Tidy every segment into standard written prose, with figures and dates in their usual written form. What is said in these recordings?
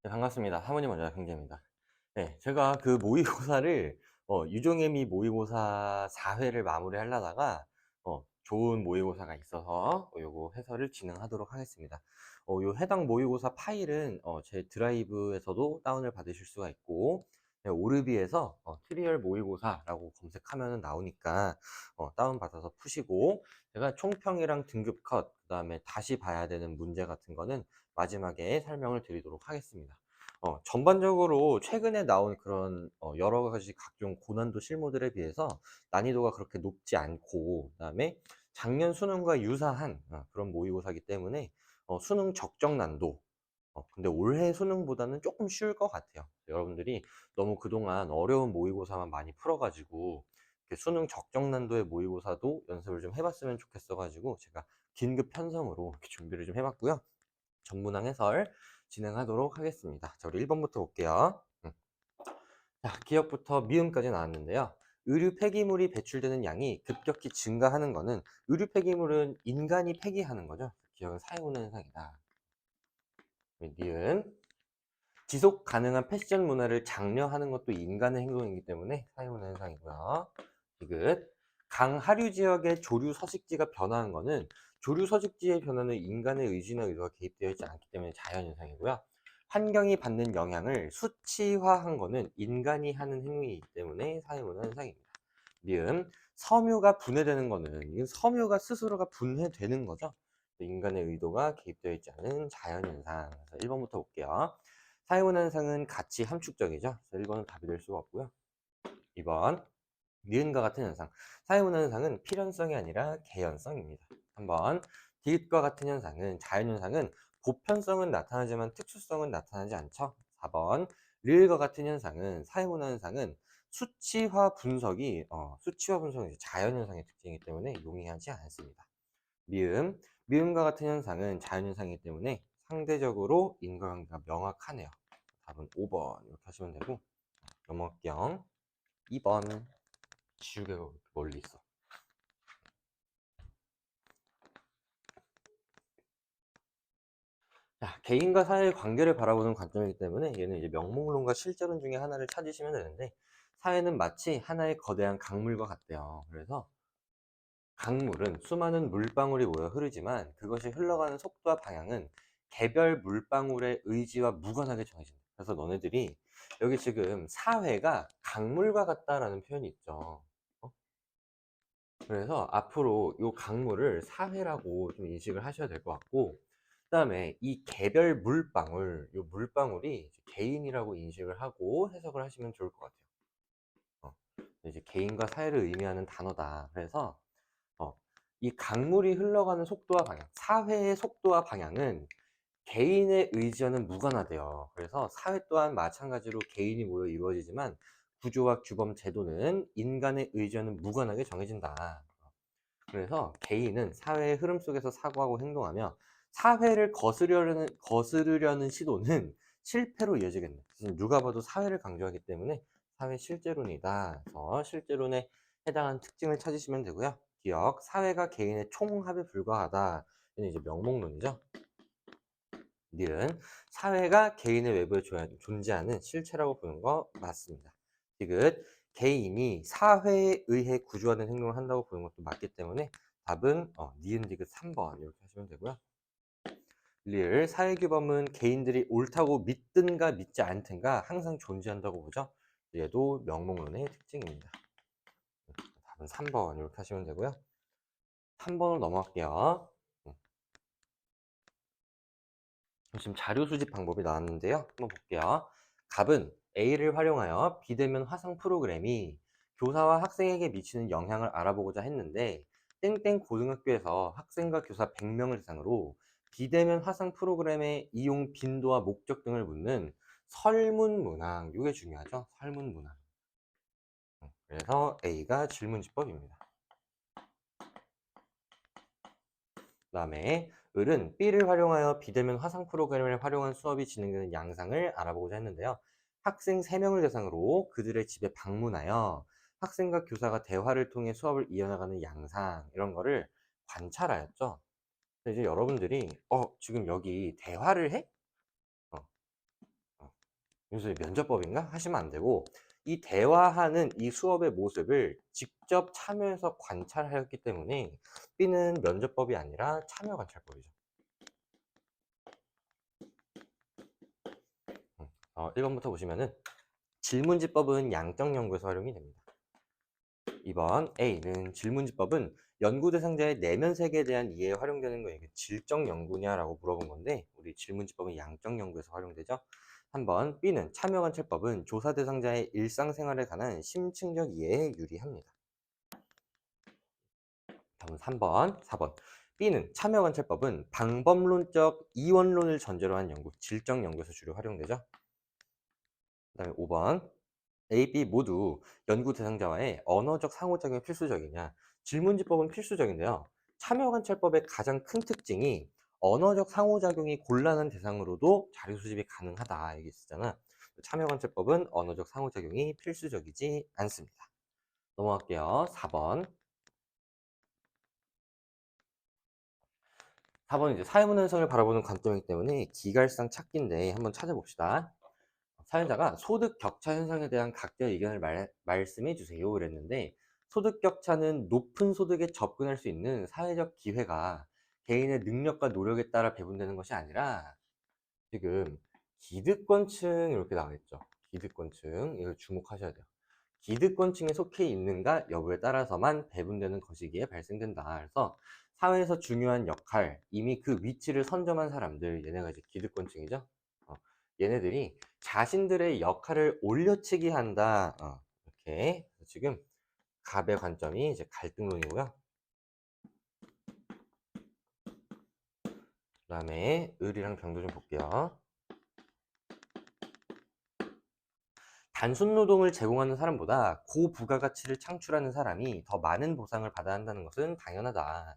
네, 반갑습니다. 사모님 먼저 형제입니다. 네, 제가 그 모의고사를 유종의미 모의고사 4회를 마무리하려다가 좋은 모의고사가 있어서 요거 해설을 진행하도록 하겠습니다. 요 해당 모의고사 파일은 제 드라이브에서도 다운을 받으실 수가 있고, 네, 오르비에서 트리얼 모의고사라고 검색하면 나오니까 다운받아서 푸시고, 제가 총평이랑 등급 컷, 그 다음에 다시 봐야 되는 문제 같은 거는 마지막에 설명을 드리도록 하겠습니다. 전반적으로 최근에 나온 그런 여러 가지 각종 고난도 실무들에 비해서 난이도가 그렇게 높지 않고, 그다음에 작년 수능과 유사한 그런 모의고사이기 때문에 수능 적정 난도, 근데 올해 수능보다는 조금 쉬울 것 같아요. 여러분들이 너무 그동안 어려운 모의고사만 많이 풀어가지고 이렇게 수능 적정 난도의 모의고사도 연습을 좀 해봤으면 좋겠어가지고 제가 긴급 편성으로 이렇게 준비를 좀 해봤고요. 전문항 해설 진행하도록 하겠습니다. 자, 우리 1번부터 볼게요. 자, 기억부터 미음까지 나왔는데요. 의류 폐기물이 배출되는 양이 급격히 증가하는 것은, 의류 폐기물은 인간이 폐기하는 거죠. 기억은 사회운행 현상이다. 니은, 지속 가능한 패션 문화를 장려하는 것도 인간의 행동이기 때문에 사회운행 현상이고요. 디귿, 강하류 지역의 조류 서식지가 변화한 것은, 조류 서식지의 변화는 인간의 의지나 의도가 개입되어 있지 않기 때문에 자연현상이고요. 환경이 받는 영향을 수치화한 것은 인간이 하는 행위이기 때문에 사회문화 현상입니다. 미음, 섬유가 분해되는 것은, 이 섬유가 스스로가 분해되는 거죠. 인간의 의도가 개입되어 있지 않은 자연현상. 1번부터 볼게요. 사회문화 현상은 가치 함축적이죠. 1번은 답이 될 수가 없고요. 2번, 니은과 같은 현상. 사회문화 현상은 필연성이 아니라 개연성입니다. 3번, 디귿과 같은 현상은, 자연현상은 보편성은 나타나지만 특수성은 나타나지 않죠. 4번, 리을과 같은 현상은, 사회문화 현상은 수치화 분석이 자연현상의 특징이기 때문에 용이하지 않습니다. 미음과 같은 현상은 자연현상이기 때문에 상대적으로 인과관계가 명확하네요. 답은 5번 이렇게 하시면 되고, 넘어갈게요. 2번, 지우개가 왜 이렇게 멀리 있어. 자, 개인과 사회의 관계를 바라보는 관점이기 때문에 얘는 이제 명목론과 실제론 중에 하나를 찾으시면 되는데, 사회는 마치 하나의 거대한 강물과 같대요. 그래서 강물은 수많은 물방울이 모여 흐르지만 그것이 흘러가는 속도와 방향은 개별 물방울의 의지와 무관하게 정해진다. 그래서 너네들이 여기 지금 사회가 강물과 같다라는 표현이 있죠. 그래서 앞으로 이 강물을 사회라고 좀 인식을 하셔야 될 것 같고, 그 다음에 이 개별 물방울, 이 물방울이 개인이라고 인식을 하고 해석을 하시면 좋을 것 같아요. 이제 개인과 사회를 의미하는 단어다. 그래서 이 강물이 흘러가는 속도와 방향, 사회의 속도와 방향은 개인의 의지와는 무관하대요. 그래서 사회 또한 마찬가지로 개인이 모여 이루어지지만 구조와 규범, 제도는 인간의 의지와는 무관하게 정해진다. 그래서 개인은 사회의 흐름 속에서 사고하고 행동하며 사회를 거스르려는 시도는 실패로 이어지겠네. 지금 누가 봐도 사회를 강조하기 때문에 사회 실제론이다. 그래서 실제론에 해당하는 특징을 찾으시면 되고요. 기억, 사회가 개인의 총합에 불과하다. 이는 이제 명목론이죠. 니은, 사회가 개인의 외부에 존재하는 실체라고 보는 거 맞습니다. 디귿, 개인이 사회에 의해 구조하는 행동을 한다고 보는 것도 맞기 때문에 답은 니은 디귿 3번 이렇게 하시면 되고요. 리을, 사회규범은 개인들이 옳다고 믿든가 믿지 않든가 항상 존재한다고 보죠. 얘도 명목론의 특징입니다. 답은 3번 이렇게 하시면 되고요. 3번으로 넘어갈게요. 지금 자료 수집 방법이 나왔는데요. 한번 볼게요. 답은 A를 활용하여 비대면 화상 프로그램이 교사와 학생에게 미치는 영향을 알아보고자 했는데, 땡땡 고등학교에서 학생과 교사 100명을 대상으로 비대면 화상 프로그램의 이용 빈도와 목적 등을 묻는 설문문항, 이게 중요하죠. 설문문항. 그래서 A가 질문지법입니다. 그 다음에 을은 B를 활용하여 비대면 화상 프로그램을 활용한 수업이 진행되는 양상을 알아보고자 했는데요. 학생 3명을 대상으로 그들의 집에 방문하여 학생과 교사가 대화를 통해 수업을 이어나가는 양상, 이런 거를 관찰하였죠. 그래서 이제 여러분들이 지금 여기 대화를 해? 윤수이 면접법인가? 하시면 안 되고, 이 대화하는 이 수업의 모습을 직접 참여해서 관찰하였기 때문에 B는 면접법이 아니라 참여 관찰법이죠. 1번부터 보시면은 질문지법은 양적 연구에서 활용이 됩니다. 2번 A는 질문지법은 연구 대상자의 내면 세계에 대한 이해에 활용되는 거, 이게 질적 연구냐라고 물어본 건데, 우리 질문지법은 양적 연구에서 활용되죠. 3번 B는 참여관찰법은 조사 대상자의 일상생활에 관한 심층적 이해에 유리합니다. 다음은 3번, 4번. B는 참여관찰법은 방법론적 이원론을 전제로 한 연구, 질적 연구에서 주로 활용되죠. 그 다음에 5번 A, B 모두 연구 대상자와의 언어적 상호작용이 필수적이냐? 질문지법은 필수적인데요. 참여관찰법의 가장 큰 특징이 언어적 상호작용이 곤란한 대상으로도 자료 수집이 가능하다, 이게 있잖아. 참여관찰법은 언어적 상호작용이 필수적이지 않습니다. 넘어갈게요. 4번. 4번 이제 사회문 현상을 바라보는 관점이기 때문에 기갈상 찾기인데 한번 찾아봅시다. 사연자가 소득 격차 현상에 대한 각자의 의견을 말씀해 주세요 그랬는데, 소득 격차는 높은 소득에 접근할 수 있는 사회적 기회가 개인의 능력과 노력에 따라 배분되는 것이 아니라, 지금 기득권층 이렇게 나와 있죠. 기득권층, 이걸 주목하셔야 돼요. 기득권층에 속해 있는가 여부에 따라서만 배분되는 것이기에 발생된다. 그래서 사회에서 중요한 역할, 이미 그 위치를 선점한 사람들, 얘네가 이제 기득권층이죠. 얘네들이 자신들의 역할을 올려치기 한다. 이렇게. 지금 갑의 관점이 이제 갈등론이고요. 그 다음에 을이랑 병도 좀 볼게요. 단순 노동을 제공하는 사람보다 고부가가치를 창출하는 사람이 더 많은 보상을 받아야 한다는 것은 당연하다.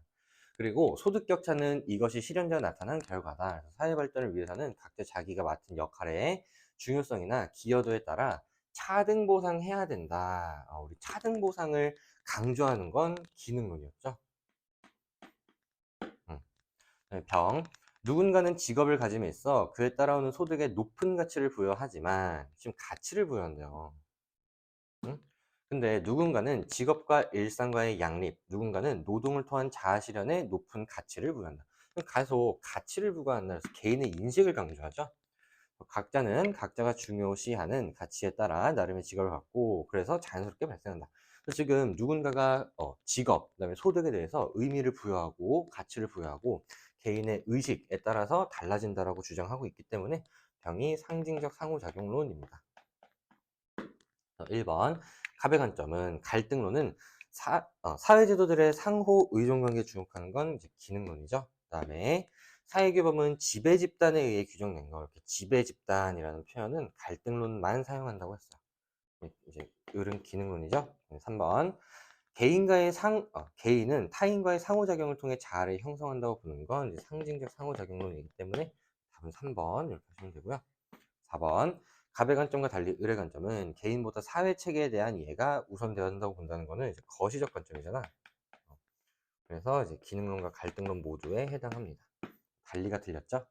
그리고 소득 격차는 이것이 실현되어 나타난 결과다. 사회 발전을 위해서는 각자 자기가 맡은 역할의 중요성이나 기여도에 따라 차등 보상해야 된다. 우리 차등 보상을 강조하는 건 기능론이었죠. 음. 병. 누군가는 직업을 가짐에 있어 그에 따라오는 소득에 높은 가치를 부여하지만, 지금 가치를 부여한대요. 응? 근데 누군가는 직업과 일상과의 양립, 누군가는 노동을 통한 자아 실현에 높은 가치를 부여한다. 계속 가치를 부과한다. 그래서 개인의 인식을 강조하죠. 각자는 각자가 중요시하는 가치에 따라 나름의 직업을 갖고, 그래서 자연스럽게 발생한다. 그래서 지금 누군가가 직업, 그다음에 소득에 대해서 의미를 부여하고 가치를 부여하고 개인의 의식에 따라서 달라진다라고 주장하고 있기 때문에 병이 상징적 상호작용론입니다. 1번 갑의 관점은 갈등론은 사회제도들의 상호 의존관계에 주목하는 건 이제 기능론이죠. 그 다음에 사회규범은 지배집단에 의해 규정된 거, 이렇게 지배집단이라는 표현은 갈등론만 사용한다고 했어요. 이제 을은 기능론이죠. 3번 개인은 타인과의 상호작용을 통해 자아를 형성한다고 보는 건 이제 상징적 상호작용론이기 때문에 답은 3번 이렇게 하시면 되고요. 4번 갑의 관점과 달리 을의 관점은 개인보다 사회 체계에 대한 이해가 우선되어야 한다고 본다는 거는 이제 거시적 관점이잖아. 그래서 이제 기능론과 갈등론 모두에 해당합니다. 달리가 틀렸죠?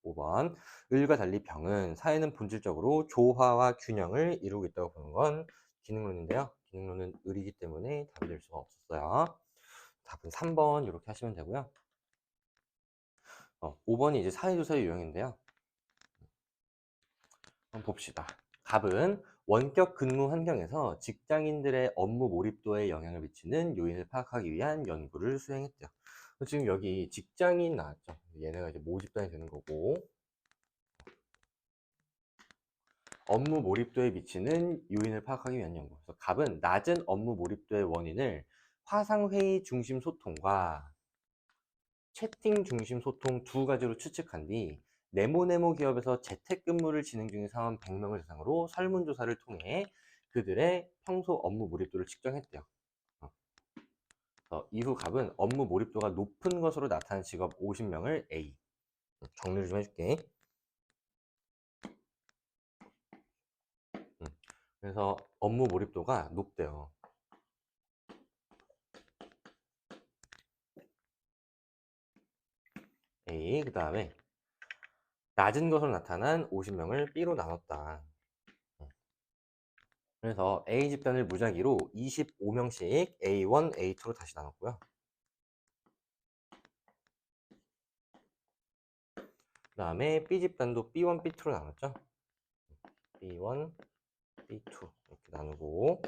5번 을과 달리 병은 사회는 본질적으로 조화와 균형을 이루고 있다고 보는 건 기능론인데요. 기능론은 을이기 때문에 답이 될 수가 없었어요. 답은 3번 이렇게 하시면 되고요. 5번이 이제 사회조사의 유형인데요. 한번 봅시다. 갑은 원격 근무 환경에서 직장인들의 업무 몰입도에 영향을 미치는 요인을 파악하기 위한 연구를 수행했대요. 지금 여기 직장인 나왔죠. 얘네가 이제 모집단이 되는 거고, 업무 몰입도에 미치는 요인을 파악하기 위한 연구. 그래서 갑은 낮은 업무 몰입도의 원인을 화상회의 중심 소통과 채팅 중심 소통 두 가지로 추측한 뒤 네모네모 기업에서 재택근무를 진행 중인 사원 100명을 대상으로 설문조사를 통해 그들의 평소 업무 몰입도를 측정했대요. 이후 갑은 업무 몰입도가 높은 것으로 나타난 직업 50명을 A. 정리를 좀 해줄게. 그래서 업무 몰입도가 높대요. A. 그 다음에 낮은 것으로 나타난 50명을 B로 나눴다. 그래서 A 집단을 무작위로 25명씩 A1, A2로 다시 나눴고요. 그 다음에 B 집단도 B1, B2로 나눴죠. B1, B2 이렇게 나누고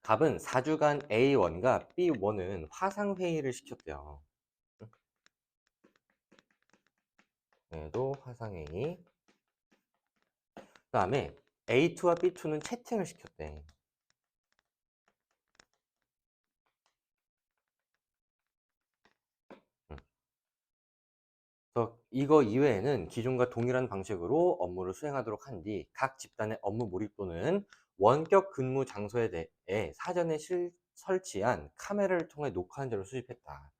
갑은 4주간 A1과 B1은 화상회의를 시켰대요. 얘도 화상회의. 그 다음에 A2와 B2는 채팅을 시켰대. 그래서 이거 이외에는 기존과 동일한 방식으로 업무를 수행하도록 한 뒤 각 집단의 업무 몰입도는 원격 근무 장소에 대해 사전에 설치한 카메라를 통해 녹화한 자료를 수집했다.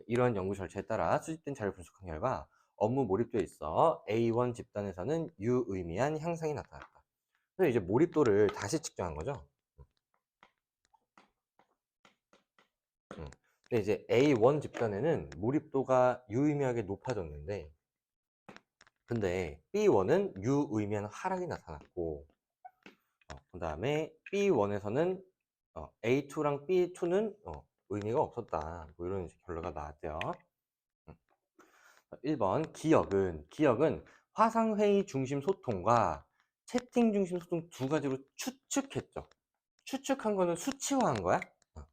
이러한 연구 절차에 따라 수집된 자료를 분석한 결과 업무 몰입도에 있어 A1 집단에서는 유의미한 향상이 나타났다. 그래서 이제 몰입도를 다시 측정한 거죠. 근데 이제 A1 집단에는 몰입도가 유의미하게 높아졌는데 근데 B1은 유의미한 하락이 나타났고 그 다음에 B1에서는 A2랑 B2는 의미가 없었다. 뭐 이런 결과가 나왔대요. 1번 기억은 화상회의 중심 소통과 채팅 중심 소통 두 가지로 추측했죠. 추측한 거는 수치화한 거야?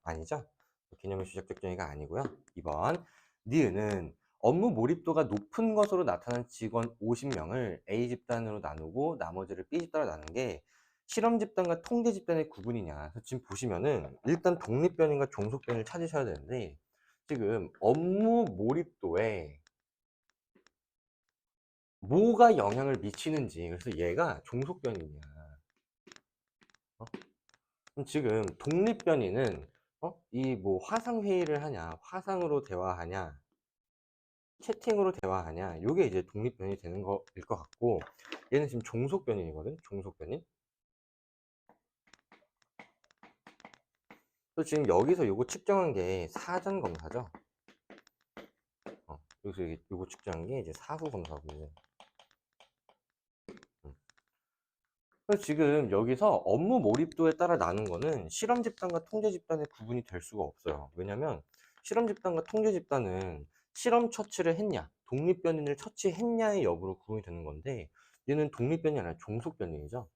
아니죠. 개념의 주작적 정의가 아니고요. 2번 니은은 업무 몰입도가 높은 것으로 나타난 직원 50명을 A 집단으로 나누고 나머지를 B 집단으로 나눈 게 실험 집단과 통계 집단의 구분이냐. 그래서 지금 보시면은 일단 독립변인과 종속변을 찾으셔야 되는데 지금 업무 몰입도에 뭐가 영향을 미치는지. 그래서 얘가 종속변이냐. 그럼 지금 독립변이는 이 뭐 화상 회의를 하냐, 화상으로 대화하냐, 채팅으로 대화하냐, 요게 이제 독립변이 되는 거일 것 같고, 얘는 지금 종속변이거든, 종속변이. 또 지금 여기서 요거 측정한 게 사전 검사죠. 여기서 요거 측정한 게 이제 사후 검사고. 그래서 지금 여기서 업무 몰입도에 따라 나눈 거는 실험 집단과 통제 집단의 구분이 될 수가 없어요. 왜냐면 실험 집단과 통제 집단은 실험 처치를 했냐, 독립변인을 처치했냐의 여부로 구분이 되는 건데 얘는 독립변이 아니라 종속변인이죠.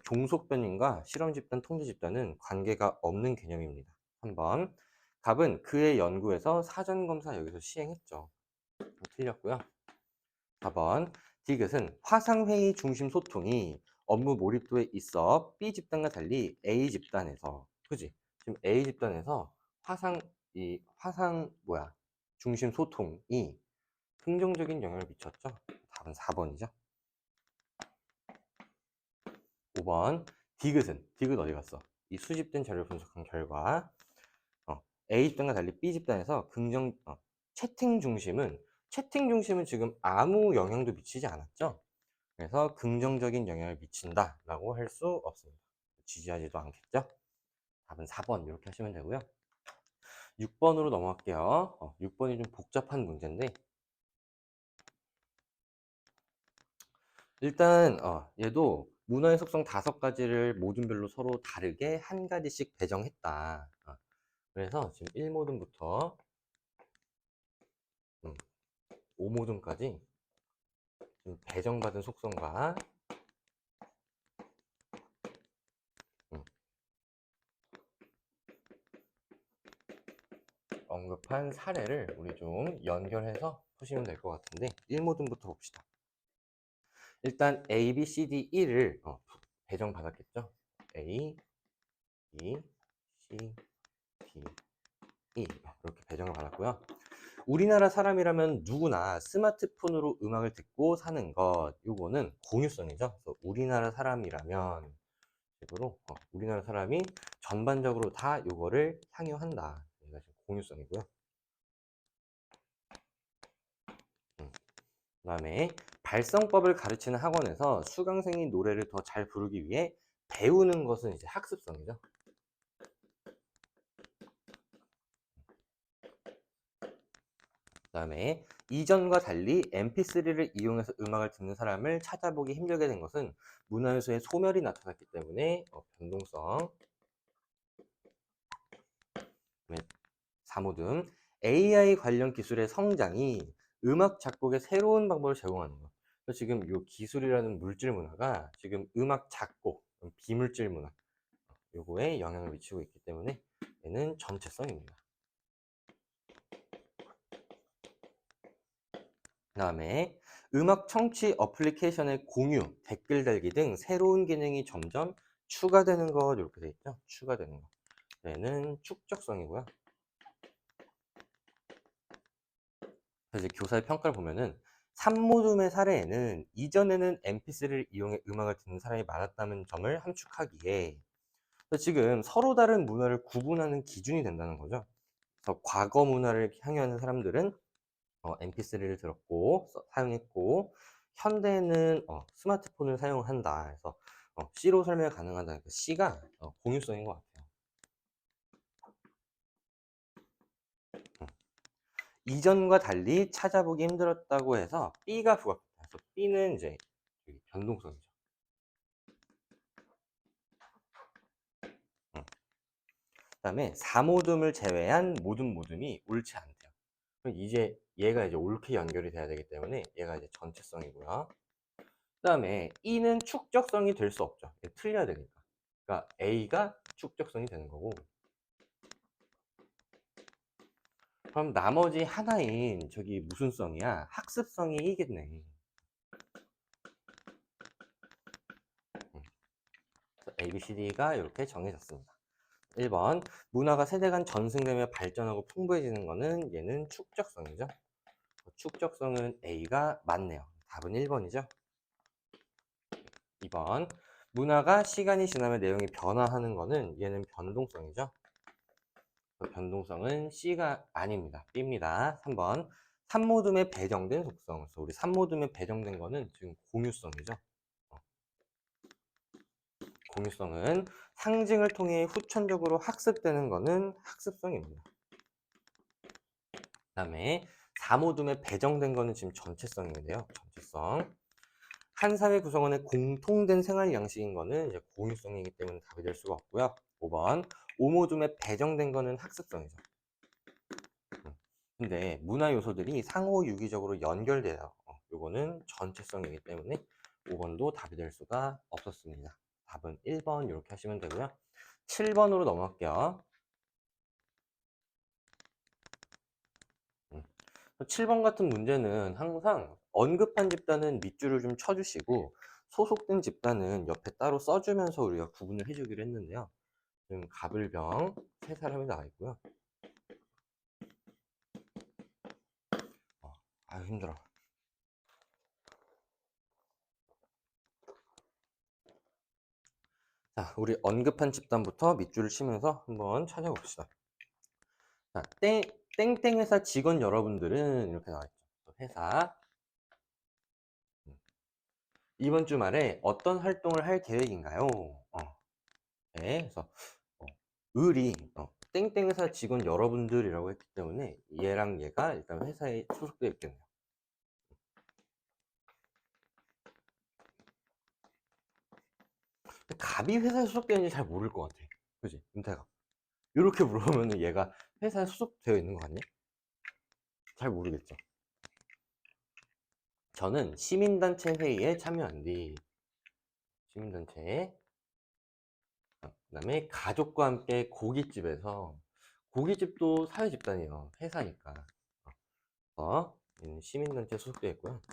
종속변인과 실험 집단, 통제 집단은 관계가 없는 개념입니다. 3번 갑은 그의 연구에서 사전 검사 여기서 시행했죠. 틀렸고요. 4번 디귿은 화상회의 중심 소통이 업무 몰입도에 있어 B 집단과 달리 A 집단에서 그지? 지금 A 집단에서 화상 중심 소통이 긍정적인 영향을 미쳤죠? 답은 4번이죠. 5번 디귿 어디 갔어? 이 수집된 자료를 분석한 결과 A 집단과 달리 B 집단에서 채팅 중심은 지금 아무 영향도 미치지 않았죠? 그래서 긍정적인 영향을 미친다라고 할 수 없습니다. 지지하지도 않겠죠? 답은 4번 이렇게 하시면 되고요. 6번으로 넘어갈게요. 6번이 좀 복잡한 문제인데 일단 얘도 문화의 속성 5가지를 모둠별로 서로 다르게 한 가지씩 배정했다. 그래서 지금 1모둠부터 5모둠까지 배정받은 속성과 언급한 사례를 우리 좀 연결해서 푸시면 될 것 같은데 1모둠부터 봅시다. 일단 A, B, C, D, E를 배정받았겠죠? A, B, C, D, E 이렇게 배정을 받았고요. 우리나라 사람이라면 누구나 스마트폰으로 음악을 듣고 사는 것 요거는 공유성이죠. 그래서 우리나라 사람이라면 식으로 우리나라 사람이 전반적으로 다 요거를 향유한다. 얘가 지금 공유성이고요. 그 다음에 발성법을 가르치는 학원에서 수강생이 노래를 더 잘 부르기 위해 배우는 것은 이제 학습성이죠. 그다음에 이전과 달리 MP3를 이용해서 음악을 듣는 사람을 찾아보기 힘들게 된 것은 문화요소의 소멸이 나타났기 때문에 변동성. 4모듬 AI 관련 기술의 성장이 음악 작곡의 새로운 방법을 제공하는 것. 그래서 지금 이 기술이라는 물질 문화가 지금 음악 작곡, 비물질 문화 요거에 영향을 미치고 있기 때문에 얘는 전체성입니다. 그다음에 음악 청취 어플리케이션의 공유, 댓글 달기 등 새로운 기능이 점점 추가되는 것 이렇게 돼 있죠. 추가되는 것. 얘는 축적성이고요. 그래서 이제 교사의 평가를 보면은 산모둠의 사례에는 이전에는 MP3를 이용해 음악을 듣는 사람이 많았다는 점을 함축하기에 지금 서로 다른 문화를 구분하는 기준이 된다는 거죠. 그래서 과거 문화를 향유하는 사람들은 MP3를 들었고 사용했고 현대에는 스마트폰을 사용한다. 그래서 C로 설명 가능하다. 그러니까 C가 공유성인 것 같아요. 이전과 달리 찾아보기 힘들었다고 해서 B가 부각됐다. 그래서 B는 이제 변동성이죠. 그다음에 4모듬을 제외한 모든 모듬이 옳지 않대요. 그럼 이제 얘가 이제 옳게 연결이 돼야 되기 때문에 얘가 이제 전체성이고요. 그다음에 E는 축적성이 될 수 없죠. 틀려야 되니까. 그러니까 A가 축적성이 되는 거고. 그럼 나머지 하나인 저기 무슨 성이야? 학습성이 이겠네. A, B, C, D가 이렇게 정해졌습니다. 1번 문화가 세대 간 전승되며 발전하고 풍부해지는 거는 얘는 축적성이죠. 축적성은 A가 맞네요. 답은 1번이죠. 2번 문화가 시간이 지나면 내용이 변화하는 거는 얘는 변동성이죠. 변동성은 C가 아닙니다. B입니다. 3번 산모둠에 배정된 속성. 그래서 우리 산모둠에 배정된 거는 지금 공유성이죠. 공유성은 상징을 통해 후천적으로 학습되는 거는 학습성입니다. 그 다음에 4모둠에 배정된 거는 지금 전체성인데요. 전체성. 한 사회 구성원의 공통된 생활 양식인 거는 이제 공유성이기 때문에 답이 될 수가 없고요. 5번 5모둠에 배정된 거는 학습성이죠. 근데 문화 요소들이 상호 유기적으로 연결돼요. 요거는 전체성이기 때문에 5번도 답이 될 수가 없었습니다. 답은 1번 이렇게 하시면 되고요. 7번으로 넘어갈게요. 7번 같은 문제는 항상 언급한 집단은 밑줄을 좀 쳐주시고 소속된 집단은 옆에 따로 써주면서 우리가 구분을 해주기로 했는데요. 지금 가불병 3사람이 나와 있고요. 아유 힘들어. 자, 우리 언급한 집단부터 밑줄을 치면서 한번 찾아봅시다. 자, 땡땡 회사 직원 여러분들은 이렇게 나와 있죠. 회사 이번 주말에 어떤 활동을 할 계획인가요? 네, 그래서 을이 땡땡 회사 직원 여러분들이라고 했기 때문에 얘랑 얘가 일단 회사에 소속되어 있겠네요. 갑이 회사에 소속되어 있는지 잘 모를 것 같아. 그지? 은퇴가. 이렇게 물어보면 얘가 회사에 소속되어 있는 거 같냐? 잘 모르겠죠. 저는 시민단체 회의에 참여한 뒤 시민단체에 그다음에 가족과 함께 고깃집에서 고깃집도 사회집단이에요. 회사니까. 얘는 시민단체 소속되어 있고요.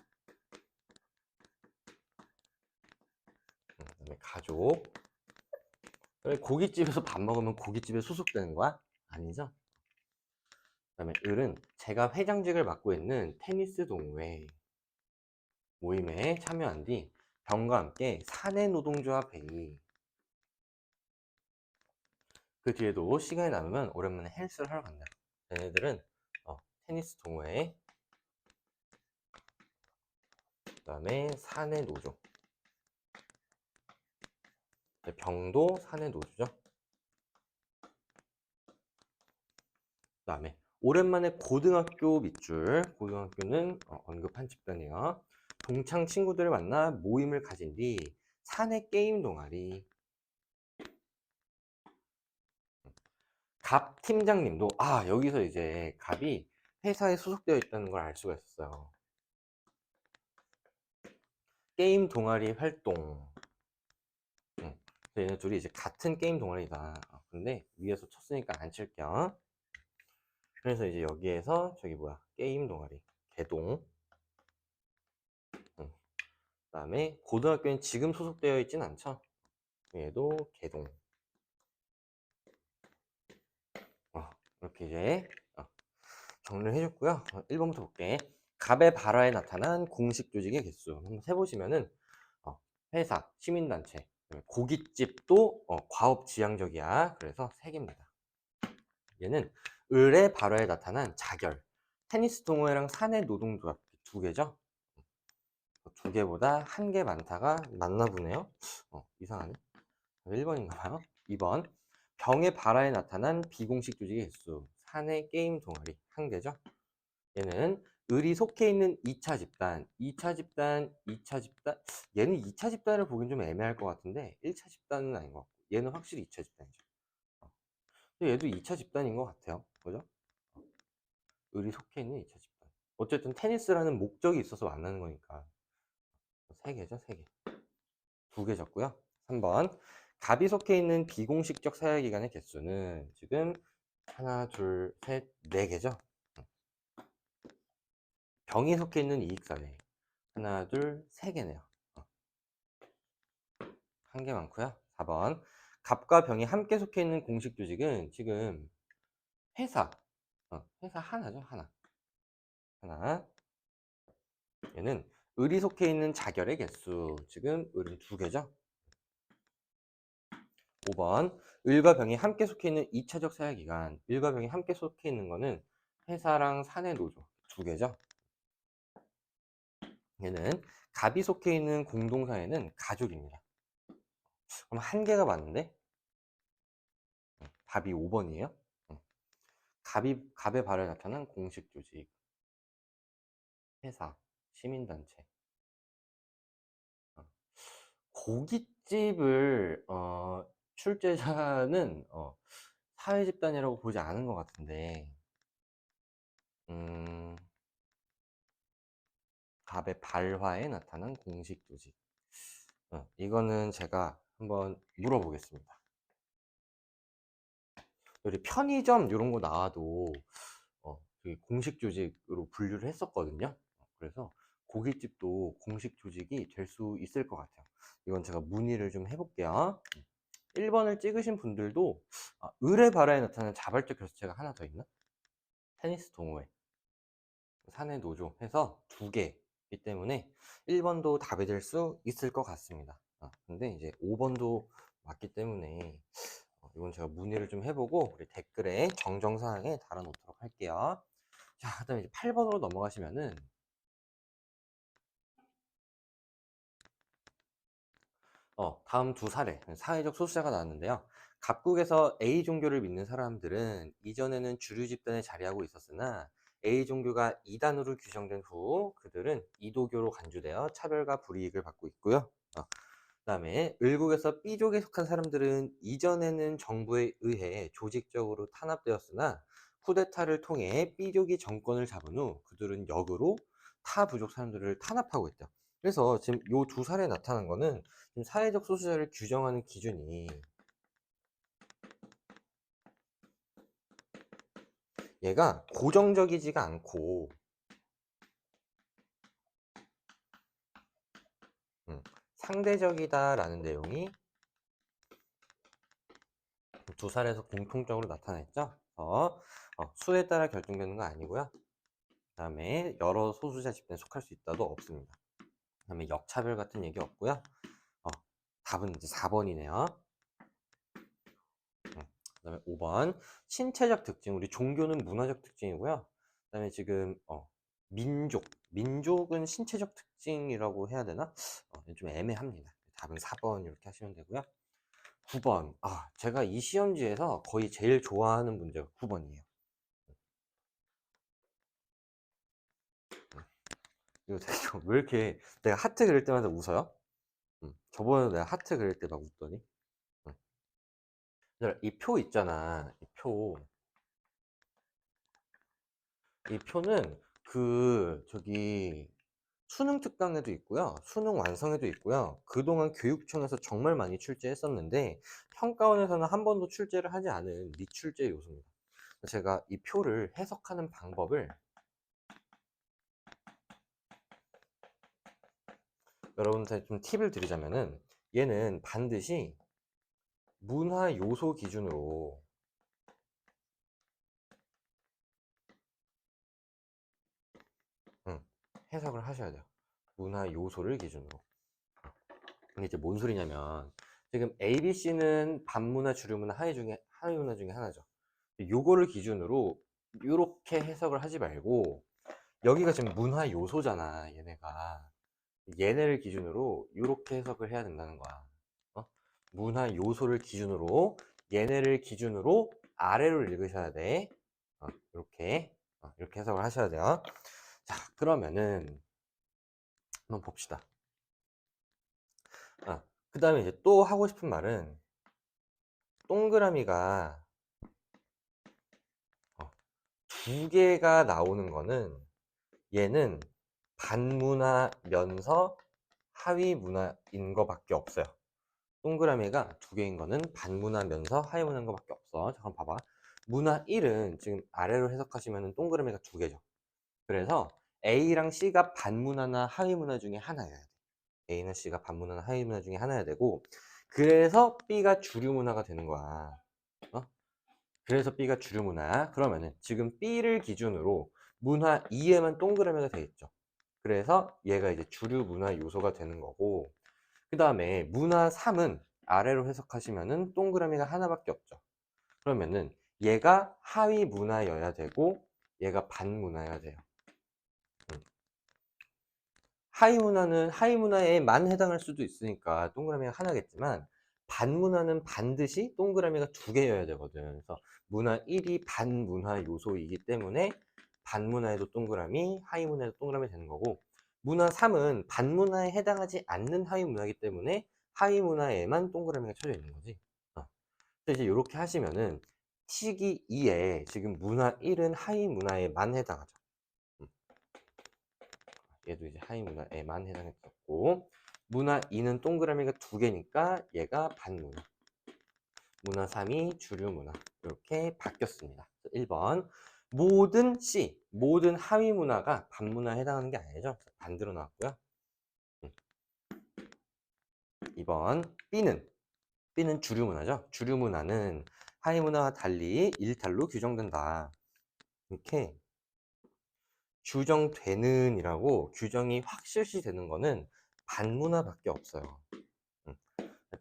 그다음에 가족. 고깃집에서 밥 먹으면 고깃집에 소속되는 거야? 아니죠? 그다음에 을은 제가 회장직을 맡고 있는 테니스 동호회 모임에 참여한 뒤 병과 함께 사내 노동조합 회의 그 뒤에도 시간이 남으면 오랜만에 헬스를 하러 간다. 얘네들은 테니스 동호회 그 다음에 사내 노조 병도 사내 노조죠. 그 다음에 오랜만에 고등학교 밑줄. 고등학교는 언급한 집단이에요. 동창 친구들을 만나 모임을 가진 뒤 사내 게임 동아리. 갑 팀장님도 여기서 이제 갑이 회사에 소속되어 있다는 걸 알 수가 있었어요. 게임 동아리 활동. 얘네 둘이 이제 같은 게임 동아리다. 근데 위에서 쳤으니까 안 칠게요. 그래서 이제 여기에서 저기 뭐야, 게임 동아리 개동. 그다음에 고등학교엔 지금 소속되어 있진 않죠. 얘도 개동. 이렇게 이제 정리를 해줬고요. 1번부터 볼게. 갑의 발화에 나타난 공식 조직의 개수 한번 세보시면은 회사, 시민단체, 고깃집도 과업지향적이야. 그래서 3개입니다. 얘는 을의 발화에 나타난 자결, 테니스 동호회랑 사내 노동조합 2개죠. 2개보다 1개 많다가 맞나 보네요. 이상하네. 1번인가 봐요. 2번 병의 발화에 나타난 비공식 조직의 개수, 사내 게임 동아리 1개죠. 얘는 을이 속해 있는 2차 집단, 2차 집단, 2차 집단. 얘는 2차 집단을 보긴 좀 애매할 것 같은데 1차 집단은 아닌 것 같고 얘는 확실히 2차 집단이죠. 근데 얘도 2차 집단인 것 같아요. 그죠? 을이 속해 있는 2차 집단. 어쨌든 테니스라는 목적이 있어서 만나는 거니까 3개죠, 3개. 2개 적고요. 3번 갑이 속해 있는 비공식적 사회기관의 개수는 지금 하나, 둘, 셋, 4개죠. 병이 속해 있는 이익사회 하나, 둘, 3개네요. 1개 많고요. 4번 갑과 병이 함께 속해 있는 공식 조직은 지금 회사. 회사 하나죠, 하나. 얘는 을이 속해 있는 자결의 개수 지금 을은 2개죠. 5번 을과 병이 함께 속해 있는 2차적 사회기관, 을과 병이 함께 속해 있는 거는 회사랑 사내 노조 2개죠. 얘는 갑이 속해 있는 공동사회는 가족입니다. 그럼 1개가 맞는데 답이 5번이에요. 갑의 발에 나타난 공식 조직, 회사, 시민단체. 고깃집을 출제자는 사회집단이라고 보지 않은 것 같은데 갑의 발화에 나타난 공식 조직. 이거는 제가 한번 물어보겠습니다. 우리 편의점 이런 거 나와도 공식 조직으로 분류를 했었거든요. 그래서 고깃집도 공식 조직이 될 수 있을 것 같아요. 이건 제가 문의를 좀 해볼게요. 1번을 찍으신 분들도 을의 발화에 나타나는 자발적 결석체가 하나 더 있나? 테니스 동호회, 사내 노조 해서 2개이기 때문에 1번도 답이 될 수 있을 것 같습니다. 근데 이제 5번도 맞기 때문에 이건 제가 문의를 좀 해보고 우리 댓글에 정정사항에 달아놓도록 할게요. 자, 그다음에 이제 8번으로 넘어가시면은 다음 2사례 사회적 소수자가 나왔는데요. 갑국에서 A 종교를 믿는 사람들은 이전에는 주류 집단에 자리하고 있었으나 A 종교가 이단으로 규정된 후 그들은 이도교로 간주되어 차별과 불이익을 받고 있고요. 그다음에 을국에서 B족에 속한 사람들은 이전에는 정부에 의해 조직적으로 탄압되었으나 쿠데타를 통해 B족이 정권을 잡은 후 그들은 역으로 타 부족 사람들을 탄압하고 있다. 그래서 지금 요 2사례에 나타난 거는 지금 사회적 소수자를 규정하는 기준이 얘가 고정적이지가 않고 상대적이다라는 내용이 2사례에서 공통적으로 나타났죠. 수에 따라 결정되는 거 아니고요. 그 다음에 여러 소수자 집단에 속할 수 있다도 없습니다. 그 다음에 역차별 같은 얘기 없고요. 답은 이제 4번이네요. 그 다음에 5번 신체적 특징. 우리 종교는 문화적 특징이고요. 그 다음에 지금 민족은 신체적 특징이라고 해야 되나? 좀 애매합니다. 답은 4번 이렇게 하시면 되고요. 9번 제가 이 시험지에서 거의 제일 좋아하는 문제가 9번이에요. 이거 되게 왜 이렇게 내가 하트 그릴 때마다 웃어요? 저번에 내가 하트 그릴 때 막 웃더니. 이 표 있잖아. 이 표는 저기 수능 특강에도 있고요. 수능 완성에도 있고요. 그동안 교육청에서 정말 많이 출제했었는데 평가원에서는 한 번도 출제를 하지 않은 미출제 요소입니다. 제가 이 표를 해석하는 방법을 여러분한테 좀 팁을 드리자면은, 얘는 반드시 문화 요소 기준으로 해석을 하셔야 돼요. 문화 요소를 기준으로. 근데 이제 뭔 소리냐면, 지금 ABC는 반문화, 주류문화, 하위문화 중에 하나죠. 요거를 기준으로 이렇게 해석을 하지 말고, 여기가 지금 문화 요소잖아, 얘네가. 얘네를 기준으로 이렇게 해석을 해야 된다는 거야. 어? 문화 요소를 기준으로, 얘네를 기준으로 아래로 읽으셔야 돼. 이렇게 해석을 하셔야 돼요. 자, 그러면은 한번 봅시다. 그 다음에 이제 또 하고 싶은 말은, 동그라미가 두 개가 나오는 거는, 얘는 반문화면서 하위문화인 거밖에 없어요. 동그라미가 두 개인 거는 반문화면서 하위문화인 거밖에 없어. 잠깐 봐봐. 문화 1은 지금 아래로 해석하시면 동그라미가 두 개죠. 그래서 A랑 C가 반문화나 하위문화 중에 하나여야 돼. A나 C가 반문화나 하위문화 중에 하나여야 되고, 그래서 B가 주류문화가 되는 거야. 어? 그래서 B가 주류문화. 그러면은 지금 B를 기준으로 문화 2에만 동그라미가 돼 있죠. 그래서 얘가 이제 주류문화 요소가 되는 거고, 그 다음에 문화 3은 아래로 해석하시면은 동그라미가 하나밖에 없죠. 그러면은 얘가 하위 문화여야 되고, 얘가 반문화여야 돼요. 하위 문화는 하위 문화에만 해당할 수도 있으니까 동그라미가 하나겠지만, 반문화는 반드시 동그라미가 두 개여야 되거든. 그래서 문화 1이 반문화 요소이기 때문에 반문화에도 동그라미, 하위 문화에도 동그라미 되는 거고, 문화 3은 반문화에 해당하지 않는 하위 문화이기 때문에 하위 문화에만 동그라미가 쳐져 있는 거지. 그래서 이제 이렇게 하시면은 시기 2에 지금 문화 1은 하위 문화에만 해당하죠. 얘도 이제 하위 문화에만 해당했었고, 문화 2는 동그라미가 두 개니까 얘가 반문화, 문화 3이 주류 문화, 이렇게 바뀌었습니다. 1번 모든 하위 문화가 반문화에 해당하는 게 아니죠. 반대로 나왔고요. 2번 B는 주류 문화죠. 주류 문화는 하위 문화와 달리 일탈로 규정된다. 이렇게 규정되는 이라고 규정이 확실시 되는 거는 반문화밖에 없어요.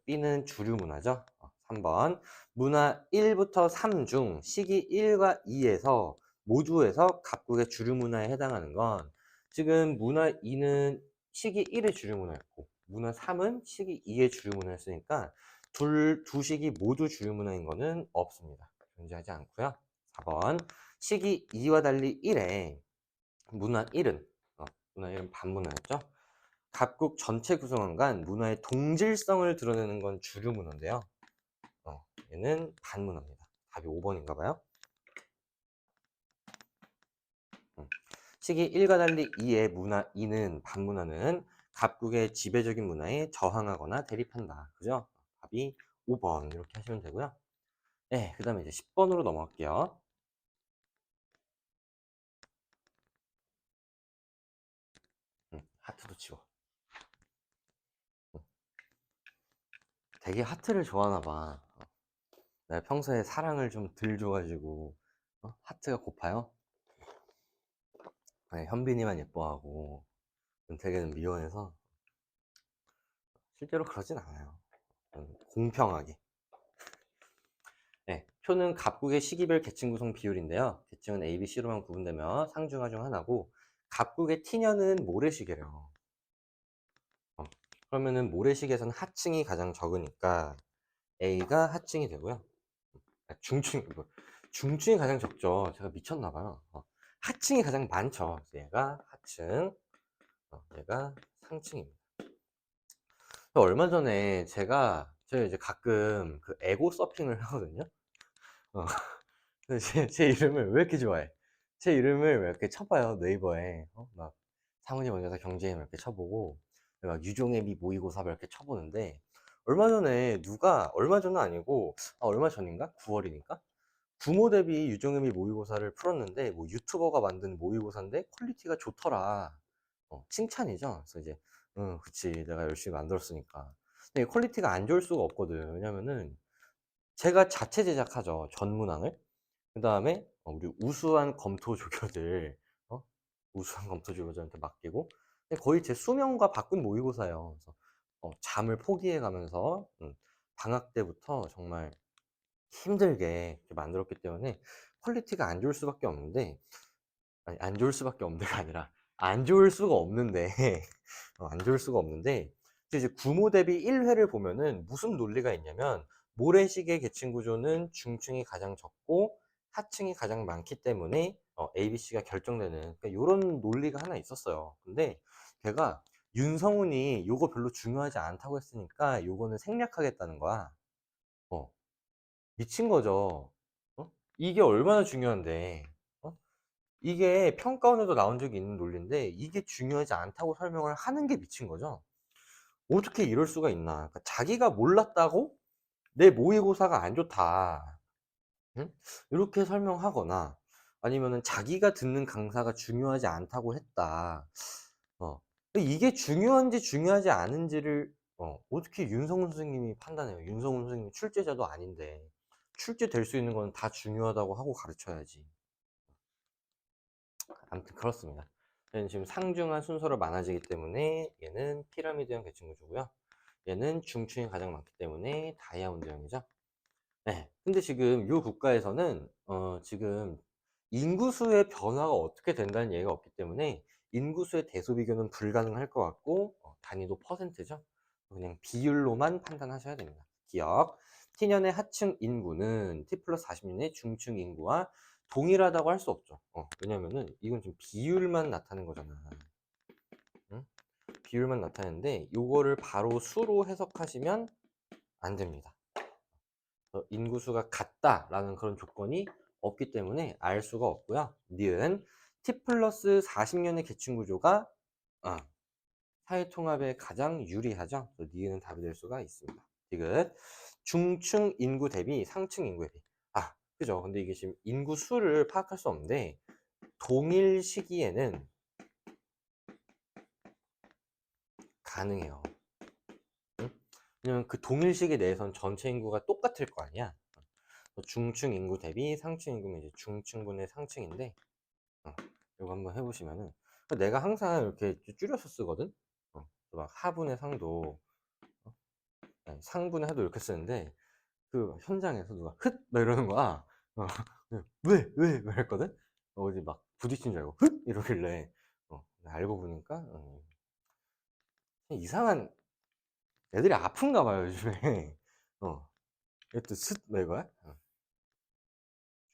B는 주류 문화죠. 3번 문화 1부터 3 중 시기 1과 2에서 모두에서 각국의 주류 문화에 해당하는 건, 지금 문화 2는 시기 1의 주류 문화였고 문화 3은 시기 2의 주류 문화였으니까 두 시기 모두 주류 문화인 거는 없습니다. 존재하지 않고요. 4번 시기 2와 달리 1에 문화 1은 반문화였죠. 각국 전체 구성원 간 문화의 동질성을 드러내는 건 주류 문화인데요. 얘는 반문화입니다. 답이 5번인가 봐요. 시기 1과 달리 2의 문화 2는 반문화는 각국의 지배적인 문화에 저항하거나 대립한다. 그죠? 답이 5번 이렇게 하시면 되고요. 네, 그 다음에 이제 10번으로 넘어갈게요. 하트도 치워. 되게 하트를 좋아하나 봐. 내가 평소에 사랑을 좀 덜 줘가지고 하트가 고파요? 네, 현빈이만 예뻐하고 은택이는 미워해서. 실제로 그러진 않아요. 공평하게. 네, 표는 각국의 시기별 계층 구성 비율인데요. 계층은 A, B, C로만 구분되며 상중하 중 하나고, 각국의 T년은 모래시계래요. 그러면은 모래시계에서는 하층이 가장 적으니까 A가 하층이 되고요. 중층이 가장 적죠. 제가 미쳤나봐요. 하층이 가장 많죠. 그래서 얘가 하층. 얘가 상층입니다. 얼마 전에 제가 이제 가끔 그 에고 서핑을 하거든요. 어, 근데 제 이름을 왜 이렇게 좋아해? 제 이름을 왜 이렇게 쳐봐요, 네이버에. 막 상훈이 원여사 경제인 이렇게 쳐보고, 막 유종애미 모의고사 이렇게 쳐보는데, 얼마 전에 얼마 전은 아니고, 얼마 전인가? 9월이니까? 부모 대비 유종애미 모의고사를 풀었는데, 뭐 유튜버가 만든 모의고사인데, 퀄리티가 좋더라. 칭찬이죠. 그래서 이제, 응, 그치. 내가 열심히 만들었으니까. 근데 퀄리티가 안 좋을 수가 없거든. 왜냐면은, 제가 자체 제작하죠. 전문항을. 그 다음에 우리 우수한 검토 조교들, 어? 우수한 검토 조교들한테 맡기고, 근데 거의 제 수명과 바꾼 모의고사예요. 그래서 잠을 포기해 가면서 방학 때부터 정말 힘들게 이렇게 만들었기 때문에 퀄리티가 안 좋을 수밖에 없는데, 아니, 안 좋을 수밖에 없는데가 아니라 안 좋을 수가 없는데 안 좋을 수가 없는데, 이제 구모 대비 1회를 보면은 무슨 논리가 있냐면, 모래시계 계층 구조는 중층이 가장 적고 하층이 가장 많기 때문에 ABC가 결정되는, 그러니까 이런 논리가 하나 있었어요. 근데 걔가 윤성훈이 요거 별로 중요하지 않다고 했으니까 요거는 생략하겠다는 거야. 어, 미친 거죠. 이게 얼마나 중요한데. 어? 이게 평가원에도 나온 적이 있는 논리인데, 이게 중요하지 않다고 설명을 하는 게 미친 거죠. 어떻게 이럴 수가 있나. 그러니까 자기가 몰랐다고 내 모의고사가 안 좋다, 응? 이렇게 설명하거나, 아니면은 자기가 듣는 강사가 중요하지 않다고 했다. 이게 중요한지 중요하지 않은지를 어떻게 윤성훈 선생님이 판단해요? 윤성훈 선생님 출제자도 아닌데. 출제 될 수 있는 건 다 중요하다고 하고 가르쳐야지. 아무튼 그렇습니다. 얘는 지금 상중한 순서로 많아지기 때문에 얘는 피라미드형 계층 구조고요. 얘는 중층이 가장 많기 때문에 다이아몬드형이죠. 네. 근데 지금 이 국가에서는 지금 인구수의 변화가 어떻게 된다는 얘기가 없기 때문에 인구수의 대소 비교는 불가능할 것 같고, 단위도 퍼센트죠. 그냥 비율로만 판단하셔야 됩니다. 기억. T년의 하층 인구는 T 플러스 40년의 중층 인구와 동일하다고 할 수 없죠. 왜냐면은 이건 지금 비율만 나타낸 거잖아. 응? 비율만 나타내는데 요거를 바로 수로 해석하시면 안 됩니다. 인구수가 같다라는 그런 조건이 없기 때문에 알 수가 없고요. 니은 T 플러스 40년의 계층 구조가 사회통합에 가장 유리하죠. 니은은 답이 될 수가 있습니다. 디귿. 중층 인구 대비 상층 인구 대비. 그죠. 근데 이게 지금 인구 수를 파악할 수 없는데, 동일 시기에는 가능해요. 응? 왜냐면 그 동일 시기 내에선 전체 인구가 똑같을 거 아니야. 중층 인구 대비 상층 인구면 이제 중층분의 상층인데, 이거 한번 해보시면은, 내가 항상 이렇게 줄여서 쓰거든. 막 하분의 상도, 아니, 상분의 하도 이렇게 쓰는데, 그 현장에서 누가 흑! 막 이러는 거야. 어, 왜? 막 했거든? 어디 막 부딪힌 줄 알고 흑! 이러길래, 알고 보니까, 이상한 애들이 아픈가 봐요, 요즘에. 이것도 슥! 막 이거야?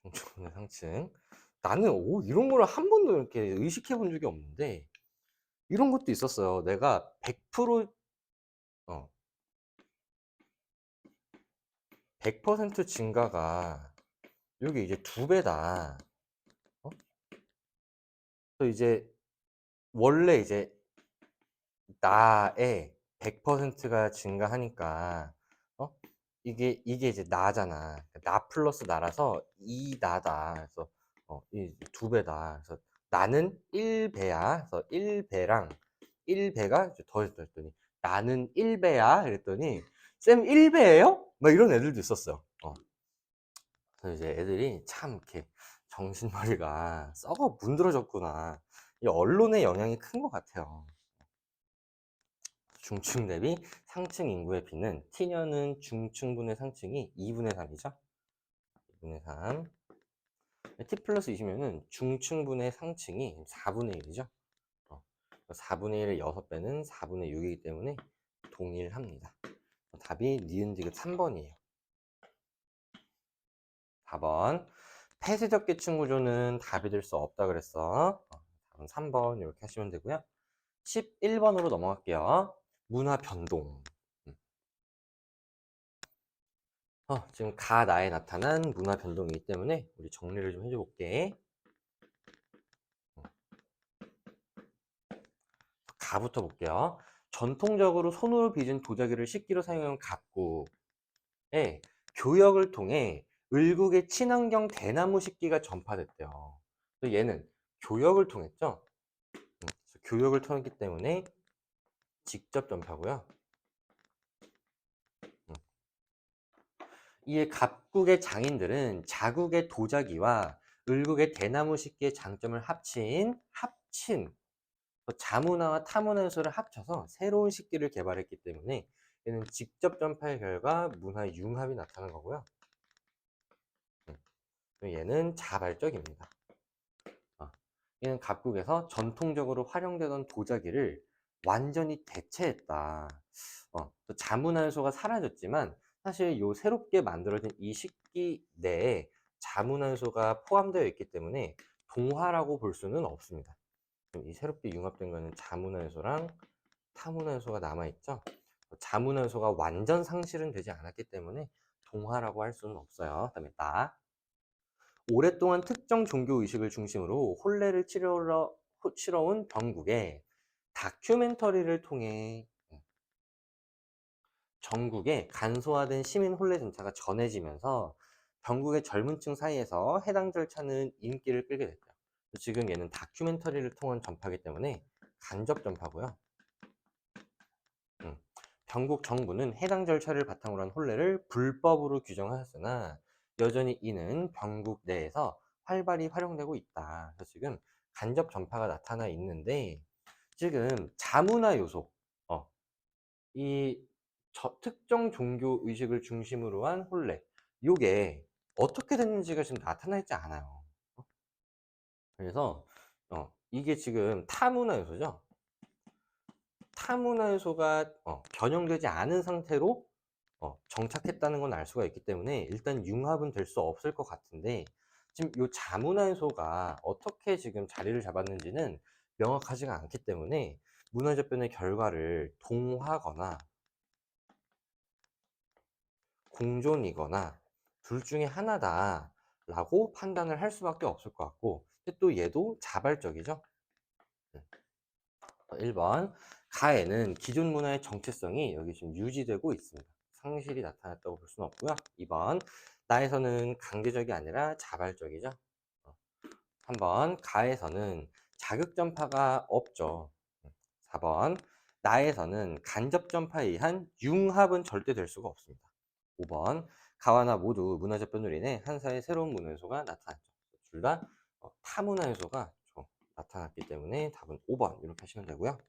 중증분의 상층. 나는, 이런 거를 한 번도 이렇게 의식해 본 적이 없는데, 이런 것도 있었어요. 내가 100%, 어, 100% 증가가, 여기 이제 2배다. 또 이제, 원래 이제, 나의 100%가 증가하니까, 어? 이게 이제 나잖아. 나 플러스 나라서 이 나다. 그래서, 이 2배다. 그래서 나는 1배야. 그래서 1배랑 1배가 더했더니, 나는 1배야. 그랬더니, 쌤 1배예요? 막 이런 애들도 있었어요. 그래서 이제 애들이 참 이렇게 정신머리가 썩어 문드러졌구나. 이 언론의 영향이 큰 것 같아요. 중층 대비 상층 인구의 비는 T년은 중층분의 상층이 2분의 3이죠. 2분의 3. T 플러스 20년은 중층분의 상층이 4분의 1이죠. 4분의 1의 6배는 4분의 6이기 때문에 동일합니다. 답이 니은 디귿 3번이에요. 4번. 폐쇄적 계층 구조는 답이 될 수 없다 그랬어. 답은 3번 이렇게 하시면 되고요. 11번으로 넘어갈게요. 문화 변동. 지금 가나에 나타난 문화 변동이기 때문에 우리 정리를 좀 해줘 볼게. 가부터 볼게요. 전통적으로 손으로 빚은 도자기를 식기로 사용한 갑국에 교역을 통해 을국의 친환경 대나무 식기가 전파됐대요. 그래서 얘는 교역을 통했죠. 그래서 교역을 통했기 때문에 직접 전파고요. 이에 갑국의 장인들은 자국의 도자기와 을국의 대나무 식기의 장점을 합친 자문화와 타문화 요소를 합쳐서 새로운 식기를 개발했기 때문에 얘는 직접 전파의 결과 문화 융합이 나타난 거고요. 얘는 자발적입니다. 얘는 갑국에서 전통적으로 활용되던 도자기를 완전히 대체했다. 또 자문화 요소가 사라졌지만 사실 요 새롭게 만들어진 이 식기 내에 자문화 요소가 포함되어 있기 때문에 동화라고 볼 수는 없습니다. 이 새롭게 융합된 거는 자문화 요소랑 타문화 요소가 남아있죠. 자문화 요소가 완전 상실은 되지 않았기 때문에 동화라고 할 수는 없어요. 그다음에 나 오랫동안 특정 종교 의식을 중심으로 혼례를 치러온 병국에 다큐멘터리를 통해 전국에 간소화된 시민 혼례 전차가 전해지면서 병국의 젊은 층 사이에서 해당 절차는 인기를 끌게 됐죠. 지금 얘는 다큐멘터리를 통한 전파이기 때문에 간접 전파고요. 병국 정부는 해당 절차를 바탕으로 한 혼례를 불법으로 규정하였으나 여전히 이는 병국 내에서 활발히 활용되고 있다. 그래서 지금 간접 전파가 나타나 있는데 지금 자문화 요소, 이 특정 종교 의식을 중심으로 한 혼례, 요게 어떻게 됐는지가 지금 나타나 있지 않아요. 그래서 이게 지금 타문화 요소죠. 타문화 요소가 변형되지 않은 상태로 정착했다는 건 알 수가 있기 때문에 일단 융합은 될 수 없을 것 같은데 지금 이 자문화 요소가 어떻게 지금 자리를 잡았는지는 명확하지가 않기 때문에 문화재변의 결과를 동화거나 공존이거나 둘 중에 하나다 라고 판단을 할 수밖에 없을 것 같고 근데 또 얘도 자발적이죠. 1번 가에는 기존 문화의 정체성이 여기 지금 유지되고 있습니다. 상실이 나타났다고 볼 수는 없고요. 2번 나에서는 강제적이 아니라 자발적이죠. 3번 가에서는 자극 전파가 없죠. 4번 나에서는 간접 전파에 의한 융합은 절대 될 수가 없습니다. 5번 가와나 모두 문화적 변으로 인해 한 사회의 새로운 문화 요소가 나타났죠. 둘 다 타문화 요소가 나타났기 때문에 답은 5번 이렇게 하시면 되고요.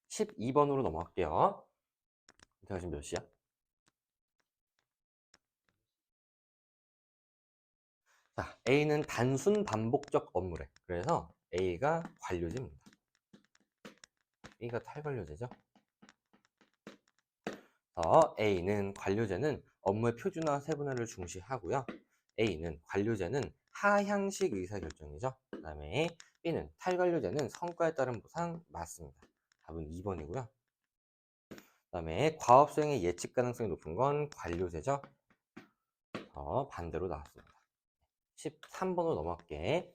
12번으로 넘어갈게요. 제가 지금 몇 시야? 자, A는 단순 반복적 업무래. 그래서 A가 관료제입니다. A가 탈관료제죠. A는 관료제는 업무의 표준화, 세분화를 중시하고요. A는 관료제는 하향식 의사결정이죠. 그 다음에 B는 탈관료제는 성과에 따른 보상 맞습니다. 답은 2번이고요. 그 다음에 과업 수행의 예측 가능성이 높은 건 관료제죠. 반대로 나왔습니다. 13번으로 넘어갈게.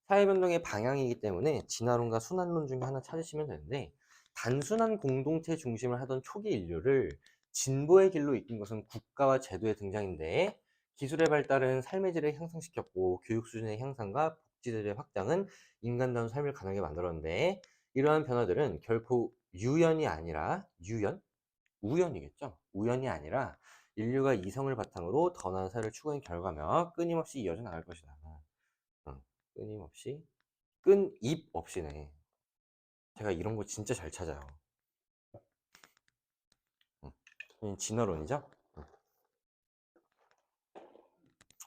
사회변동의 방향이기 때문에 진화론과 순환론 중에 하나 찾으시면 되는데 단순한 공동체 중심을 하던 초기 인류를 진보의 길로 이끈 것은 국가와 제도의 등장인데 기술의 발달은 삶의 질을 향상시켰고 교육 수준의 향상과 복지제도의 확장은 인간다운 삶을 가능하게 만들었는데 이러한 변화들은 결코 유연이 아니라 우연이겠죠. 우연이 아니라 인류가 이성을 바탕으로 더 나은 사회를 추구한 결과며 끊임없이 이어져 나갈 것이다. 끊임없이 끈입 없이네. 제가 이런 거 진짜 잘 찾아요. 진화론이죠?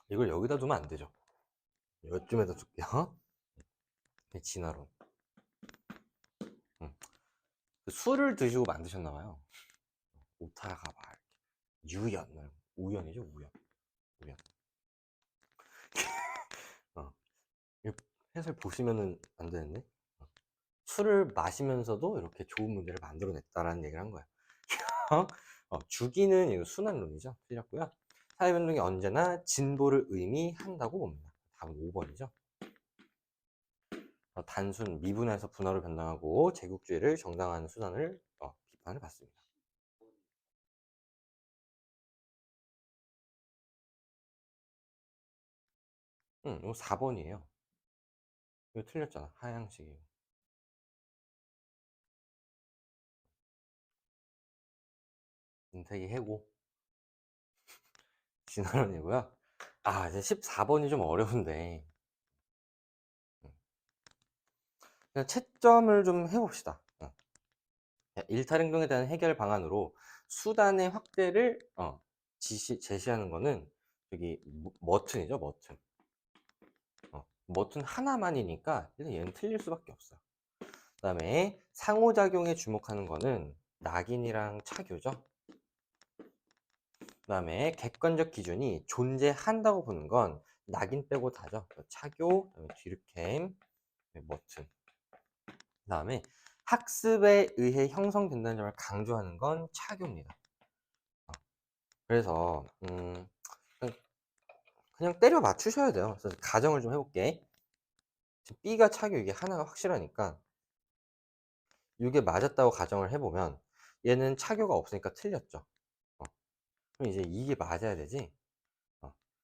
이걸 여기다 두면 안 되죠. 이쯤에다 둘게요. 진화론. 그 술을 드시고 만드셨나 봐요. 오타가 막 유연, 우연이죠, 우연. 우연. 어. 이거 해설 보시면은 안 되는데. 술을 마시면서도 이렇게 좋은 문제를 만들어냈다라는 얘기를 한 거야. 주기는 이거 순환론이죠. 틀렸고요. 사회변동이 언제나 진보를 의미한다고 봅니다. 답은 5번이죠. 단순 미분해서 분화로 변동하고 제국주의를 정당화하는 수단을 비판을 받습니다. 이거 4번이에요. 이거 틀렸잖아. 하향식이고. 인택이 해고. 진화론이고요. 이제 14번이 좀 어려운데. 그냥 채점을 좀 해봅시다. 일탈 행동에 대한 해결 방안으로 수단의 확대를 제시하는 거는 여기 머튼이죠, 머튼. 머튼 하나만이니까 일단 얘는 틀릴 수밖에 없어요. 그 다음에 상호작용에 주목하는 거는 낙인이랑 차교죠. 그 다음에 객관적 기준이 존재한다고 보는 건 낙인 빼고 다죠. 차교, 그다음에 뒤르캠, 머튼. 그 다음에 학습에 의해 형성된다는 점을 강조하는 건 차교입니다. 그래서 그냥 때려 맞추셔야 돼요. 그래서 가정을 좀 해볼게. 지금 B가 차교, 이게 하나가 확실하니까 이게 맞았다고 가정을 해보면 얘는 차교가 없으니까 틀렸죠. 그럼 이제 이게 맞아야 되지.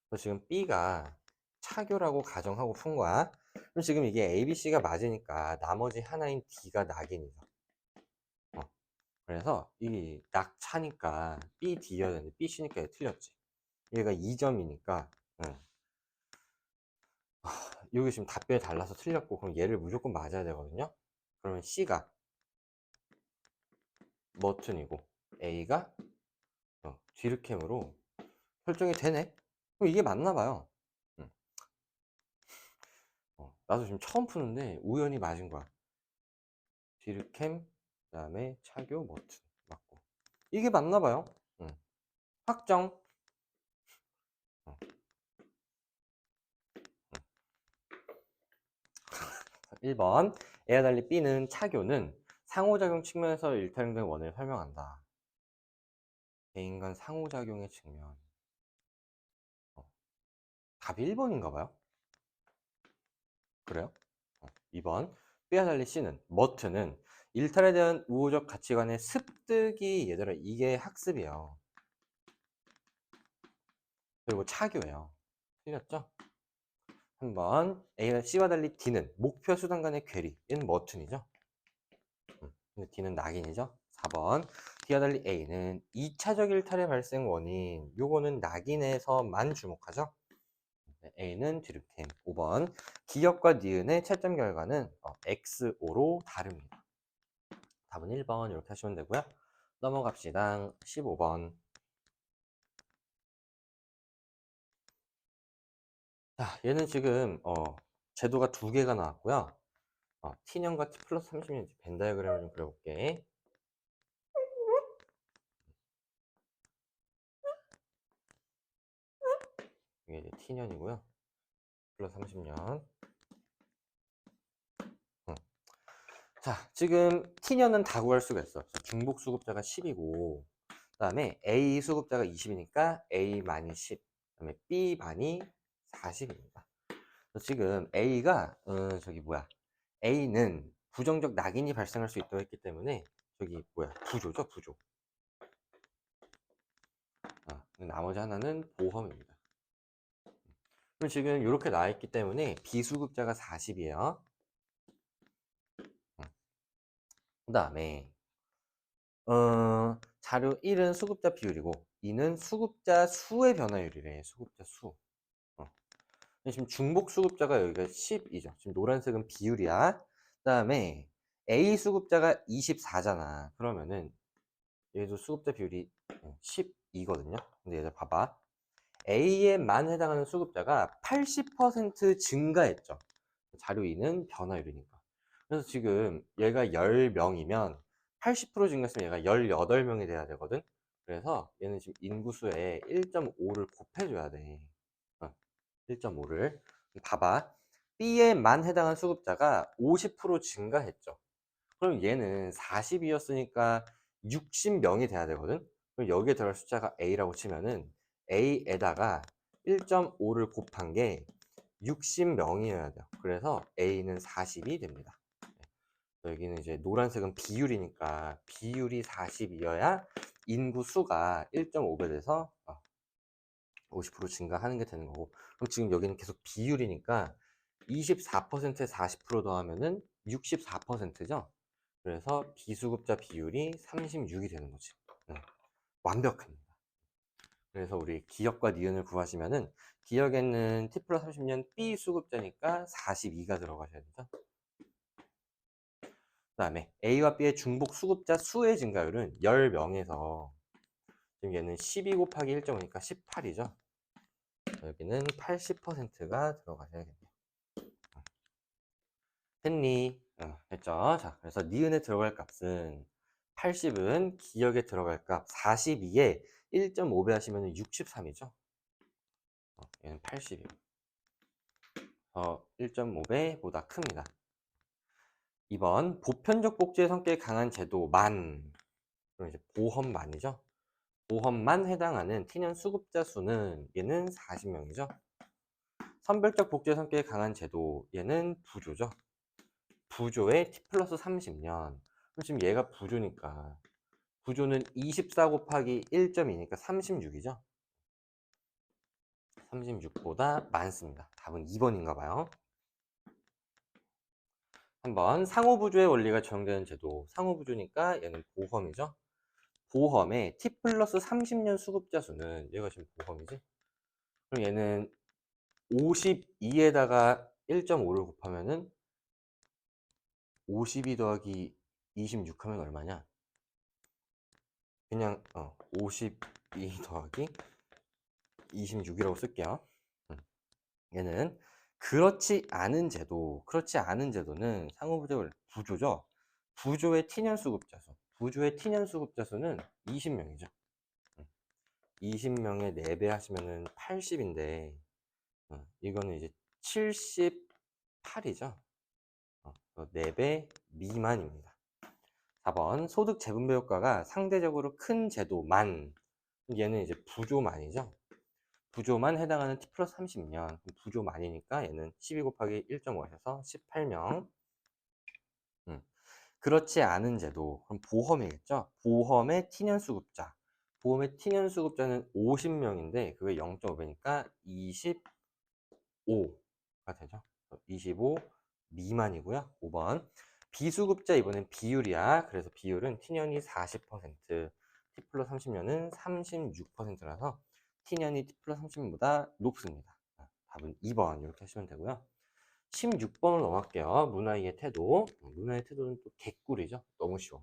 그래서 지금 B가 차교라고 가정하고 푼 거야. 그럼 지금 이게 A, B, C가 맞으니까 나머지 하나인 D가 낙인이죠. 그래서 이 낙차니까 B, D여야 되는데 B, C니까 얘 틀렸지. 얘가 2점이니까 여기 지금 답변이 달라서 틀렸고, 그럼 얘를 무조건 맞아야 되거든요. 그러면 C가 머튼이고 A가 뒤르캠으로 설정이 되네. 그럼 이게 맞나 봐요. 나도 지금 처음 푸는데 우연히 맞은 거야. 뒤르캠, 그 다음에 차교, 머튼 맞고, 이게 맞나 봐요. 확정. 1번 A와 달리 B는 차교는 상호작용 측면에서 일탈행동의 원인을 설명한다. 개인 간 상호작용의 측면. 답이 1번인가 봐요. 그래요? 2번 B와 달리 C는 머트는 일탈에 대한 우호적 가치관의 습득이, 얘들아 이게 학습이에요. 그리고 차교예요. 틀렸죠? 한번 A와 C와 달리 D는 목표 수단 간의 괴리, 얘는 머튼이죠. 근데 D는 낙인이죠. 4번 D와 달리 A는 2차적 일탈의 발생 원인, 요거는 낙인에서만 주목하죠. A는 뒤르캠. 5번 기역과 니은의 채점 결과는 XO로 다릅니다. 답은 1번 이렇게 하시면 되고요. 넘어갑시다. 15번. 자, 얘는 지금 제도가 두 개가 나왔고요. T년과 T 플러스 30년 벤 다이어그램을 좀 그려볼게. 이게 이제 T년이고요. 플러스 30년. 자, 지금 T년은 다 구할 수가 있어. 중복 수급자가 10이고, 그 다음에 A 수급자가 20이니까 A 많이 10, 그 다음에 B 많이 40입니다. 지금 A가, A는 부정적 낙인이 발생할 수 있다고 했기 때문에, 부조죠, 부조. 나머지 하나는 보험입니다. 그럼 지금 이렇게 나와 있기 때문에 비수급자가 40이에요. 그 다음에 자료 1은 수급자 비율이고 2는 수급자 수의 변화율이래. 수급자 수. 지금 중복 수급자가 여기가 10이죠. 지금 노란색은 비율이야. 그 다음에 A 수급자가 24잖아. 그러면은 얘도 수급자 비율이 12거든요. 근데 얘들 봐봐. A에만 해당하는 수급자가 80% 증가했죠. 자료 2는 변화율이니까. 그래서 지금 얘가 10명이면 80% 증가했으면 얘가 18명이 돼야 되거든. 그래서 얘는 지금 인구수에 1.5를 곱해줘야 돼. 1.5를. 봐봐. B에만 해당한 수급자가 50% 증가했죠. 그럼 얘는 40이었으니까 60명이 돼야 되거든. 그럼 여기에 들어갈 숫자가 A라고 치면은 A에다가 1.5를 곱한 게 60명이어야 돼요. 그래서 A는 40이 됩니다. 여기는 이제 노란색은 비율이니까 비율이 40이어야 인구 수가 1.5배 돼서 50% 증가하는 게 되는 거고. 그럼 지금 여기는 계속 비율이니까 24%에 40% 더하면은 64%죠. 그래서 비수급자 비율이 36이 되는 거지. 완벽합니다. 그래서 우리 기역과 니은을 구하시면은 기역에는 t 플러스 30년 b 수급자니까 42가 들어가셔야 되죠. 그 다음에 A와 B의 중복 수급자 수의 증가율은 10명에서 지금 얘는 12 곱하기 1.5니까 18이죠. 여기는 80%가 들어가셔야겠네요. 했니? 했죠. 자, 그래서 니은에 들어갈 값은 80은 기역에 들어갈 값 42에 1.5배 하시면 63이죠. 얘는 80이요. 1.5배보다 큽니다. 2번 보편적 복지의 성격이 강한 제도만, 그럼 이제 보험만이죠. 보험만 해당하는 티년 수급자 수는 얘는 40명이죠. 선별적 복지의 성격이 강한 제도, 얘는 부조죠. 부조의 t 플러스 30년. 그럼 지금 얘가 부조니까 부조는 24 곱하기 1.2니까 36이죠. 36보다 많습니다. 답은 2번인가 봐요. 한번 상호부조의 원리가 적용되는 제도. 상호부조니까 얘는 보험이죠. 보험의 t 플러스 30년 수급자 수는 얘가 지금 보험이지. 그럼 얘는 52에다가 1.5를 곱하면은 52 더하기 26 하면 얼마냐? 그냥 52 더하기 26이라고 쓸게요. 얘는 그렇지 않은 제도, 그렇지 않은 제도는 상호부조 부조죠. 부조의 t년 수급자 수, 부조의 t년 수급자 수는 20명이죠. 20명에 4배 하시면은 80인데 이거는 이제 78이죠. 4배 미만입니다. 4번 소득 재분배 효과가 상대적으로 큰 제도만, 얘는 이제 부조만이죠. 부조만 해당하는 t 플러스 30년, 부조만이니까 얘는 12 곱하기 1.5 해서 18명. 그렇지 않은 제도, 그럼 보험이겠죠. 보험의 t년 수급자, 보험의 t년 수급자는 50명인데 그게 0.5배니까 25가 되죠. 25 미만이고요. 5번 비수급자, 이번엔 비율이야. 그래서 비율은 t년이 40%, t 플러스 30년은 36%라서 t년이 t 플러스 30년보다 높습니다. 답은 2번 이렇게 하시면 되고요. 16번을 넘어갈게요. 문화의 태도. 문화의 태도는 또 개꿀이죠. 너무 쉬워.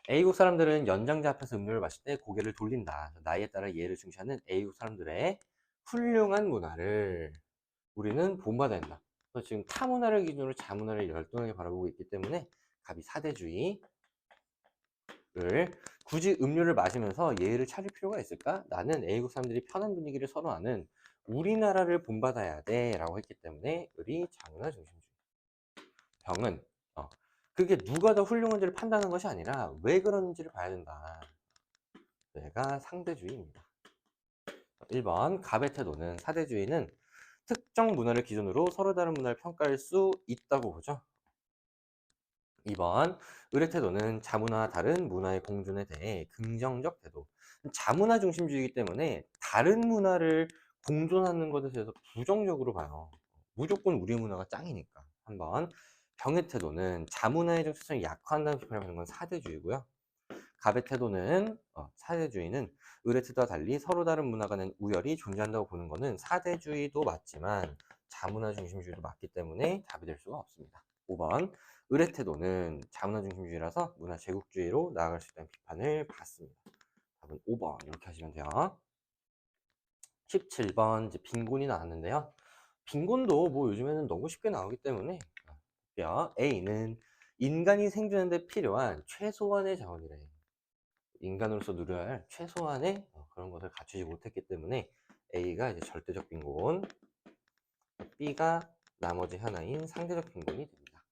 A국 사람들은 연장자 앞에서 음료를 마실 때 고개를 돌린다. 나이에 따라 예를 중시하는 A국 사람들의 훌륭한 문화를 우리는 본받아야 한다. 그래서 지금 타문화를 기준으로 자문화를 열등하게 바라보고 있기 때문에 갑이 사대주의를, 굳이 음료를 마시면서 예의를 차릴 필요가 있을까? 나는 A국 사람들이 편한 분위기를 선호하는 우리나라를 본받아야 돼 라고 했기 때문에 을이 자문화 중심주의. 병은 그게 누가 더 훌륭한지를 판단하는 것이 아니라 왜 그런지를 봐야 된다. 얘가 상대주의입니다. 1번 갑의 태도는, 사대주의는 특정 문화를 기준으로 서로 다른 문화를 평가할 수 있다고 보죠. 2번 을의 태도는 자문화와 다른 문화의 공존에 대해 긍정적 태도. 자문화 중심주의이기 때문에 다른 문화를 공존하는 것에 대해서 부정적으로 봐요. 무조건 우리 문화가 짱이니까. 한번 병의 태도는 자문화의 정체성이 약화한다는 비판을 받는 건 사대주의고요. 갑의 태도는 사대주의는 을의 태도와 달리 서로 다른 문화 간의 우열이 존재한다고 보는 것은 사대주의도 맞지만 자문화 중심주의도 맞기 때문에 답이 될 수가 없습니다. 5번 을의 태도는 자문화 중심주의라서 문화 제국주의로 나아갈 수 있다는 비판을 받습니다. 답은 5번 이렇게 하시면 돼요. 17번 이제 빈곤이 나왔는데요. 빈곤도 뭐 요즘에는 너무 쉽게 나오기 때문에 볼게요. A는 인간이 생존하는 데 필요한 최소한의 자원이래. 인간으로서 누려야 할 최소한의 그런 것을 갖추지 못했기 때문에 A가 이제 절대적 빈곤, B가 나머지 하나인 상대적 빈곤이 됩니다.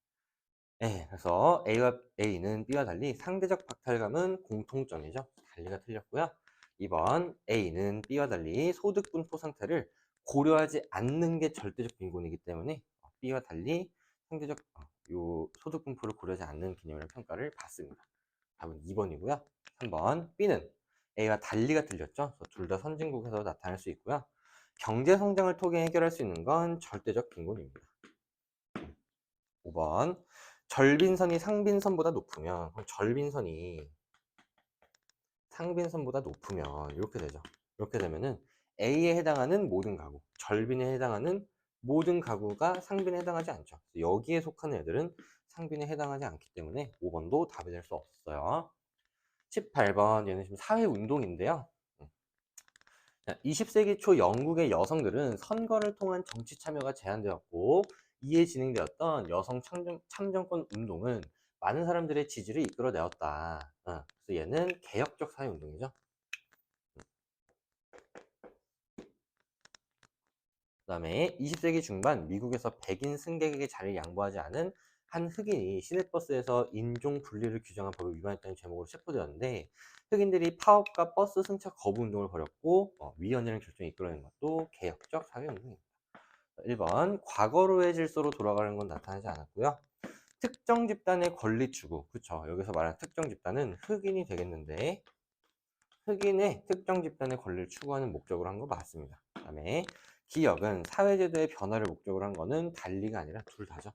네, 그래서 A와 A는 B와 달리 상대적 박탈감은 공통점이죠. 달리가 틀렸고요. 2번 A는 B와 달리 소득 분포 상태를 고려하지 않는 게 절대적 빈곤이기 때문에 B와 달리 상대적 요 소득 분포를 고려하지 않는 개념이라는 평가를 받습니다. 답은 2번이고요. 3번 B는 A와 달리가 틀렸죠. 둘 다 선진국에서 나타날 수 있고요. 경제 성장을 통해 해결할 수 있는 건 절대적 빈곤입니다. 5번 절빈선이 상빈선보다 높으면 그럼 절빈선이 상빈선보다 높으면 이렇게 되죠. 이렇게 되면은 A에 해당하는 모든 가구, 절빈에 해당하는 모든 가구가 상빈에 해당하지 않죠. 여기에 속하는 애들은 상빈에 해당하지 않기 때문에 5번도 답이 될 수 없어요. 18번 얘는 지금 사회운동인데요. 20세기 초 영국의 여성들은 선거를 통한 정치 참여가 제한되었고 이에 진행되었던 여성 참정권 운동은 많은 사람들의 지지를 이끌어내었다. 그래서 얘는 개혁적 사회운동이죠. 그 다음에 20세기 중반 미국에서 백인 승객에게 자리를 양보하지 않은 한 흑인이 시내버스에서 인종 분리를 규정한 법을 위반했다는 제목으로 체포되었는데 흑인들이 파업과 버스 승차 거부 운동을 벌였고 위원회를 결정에 이끌어낸 것도 개혁적 사회운동입니다. 1번 과거로의 질서로 돌아가는 건 나타나지 않았고요. 특정 집단의 권리 추구, 그쵸, 여기서 말하는 특정 집단은 흑인이 되겠는데 흑인의 특정 집단의 권리를 추구하는 목적으로 한 거 맞습니다. 그 다음에 기역은 사회제도의 변화를 목적으로 한 거는 달리가 아니라 둘 다죠.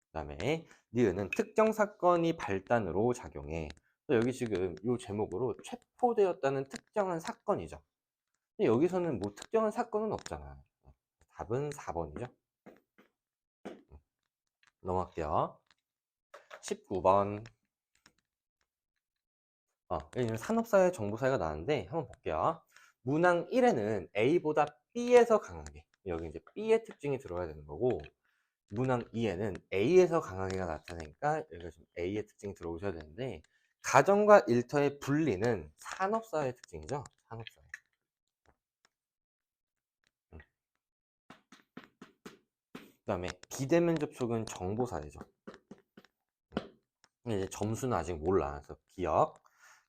그 다음에 니은은 특정 사건이 발단으로 작용해. 여기 지금 이 제목으로 체포되었다는 특정한 사건이죠. 근데 여기서는 뭐 특정한 사건은 없잖아. 답은 4번이죠. 넘어갈게요. 19번. 여기는 산업사회, 정보사회가 나왔는데 한번 볼게요. 문항 1에는 A보다 B에서 강하게, 여기 이제 B의 특징이 들어가야 되는 거고, 문항 2에는 A에서 강하게가 나타나니까 여기가 좀 A의 특징이 들어오셔야 되는데, 가정과 일터의 분리는 산업사회의 특징이죠. 산업사회. 그 다음에 비대면 접촉은 정보사회죠. 이제 점수는 아직 몰라. 그래서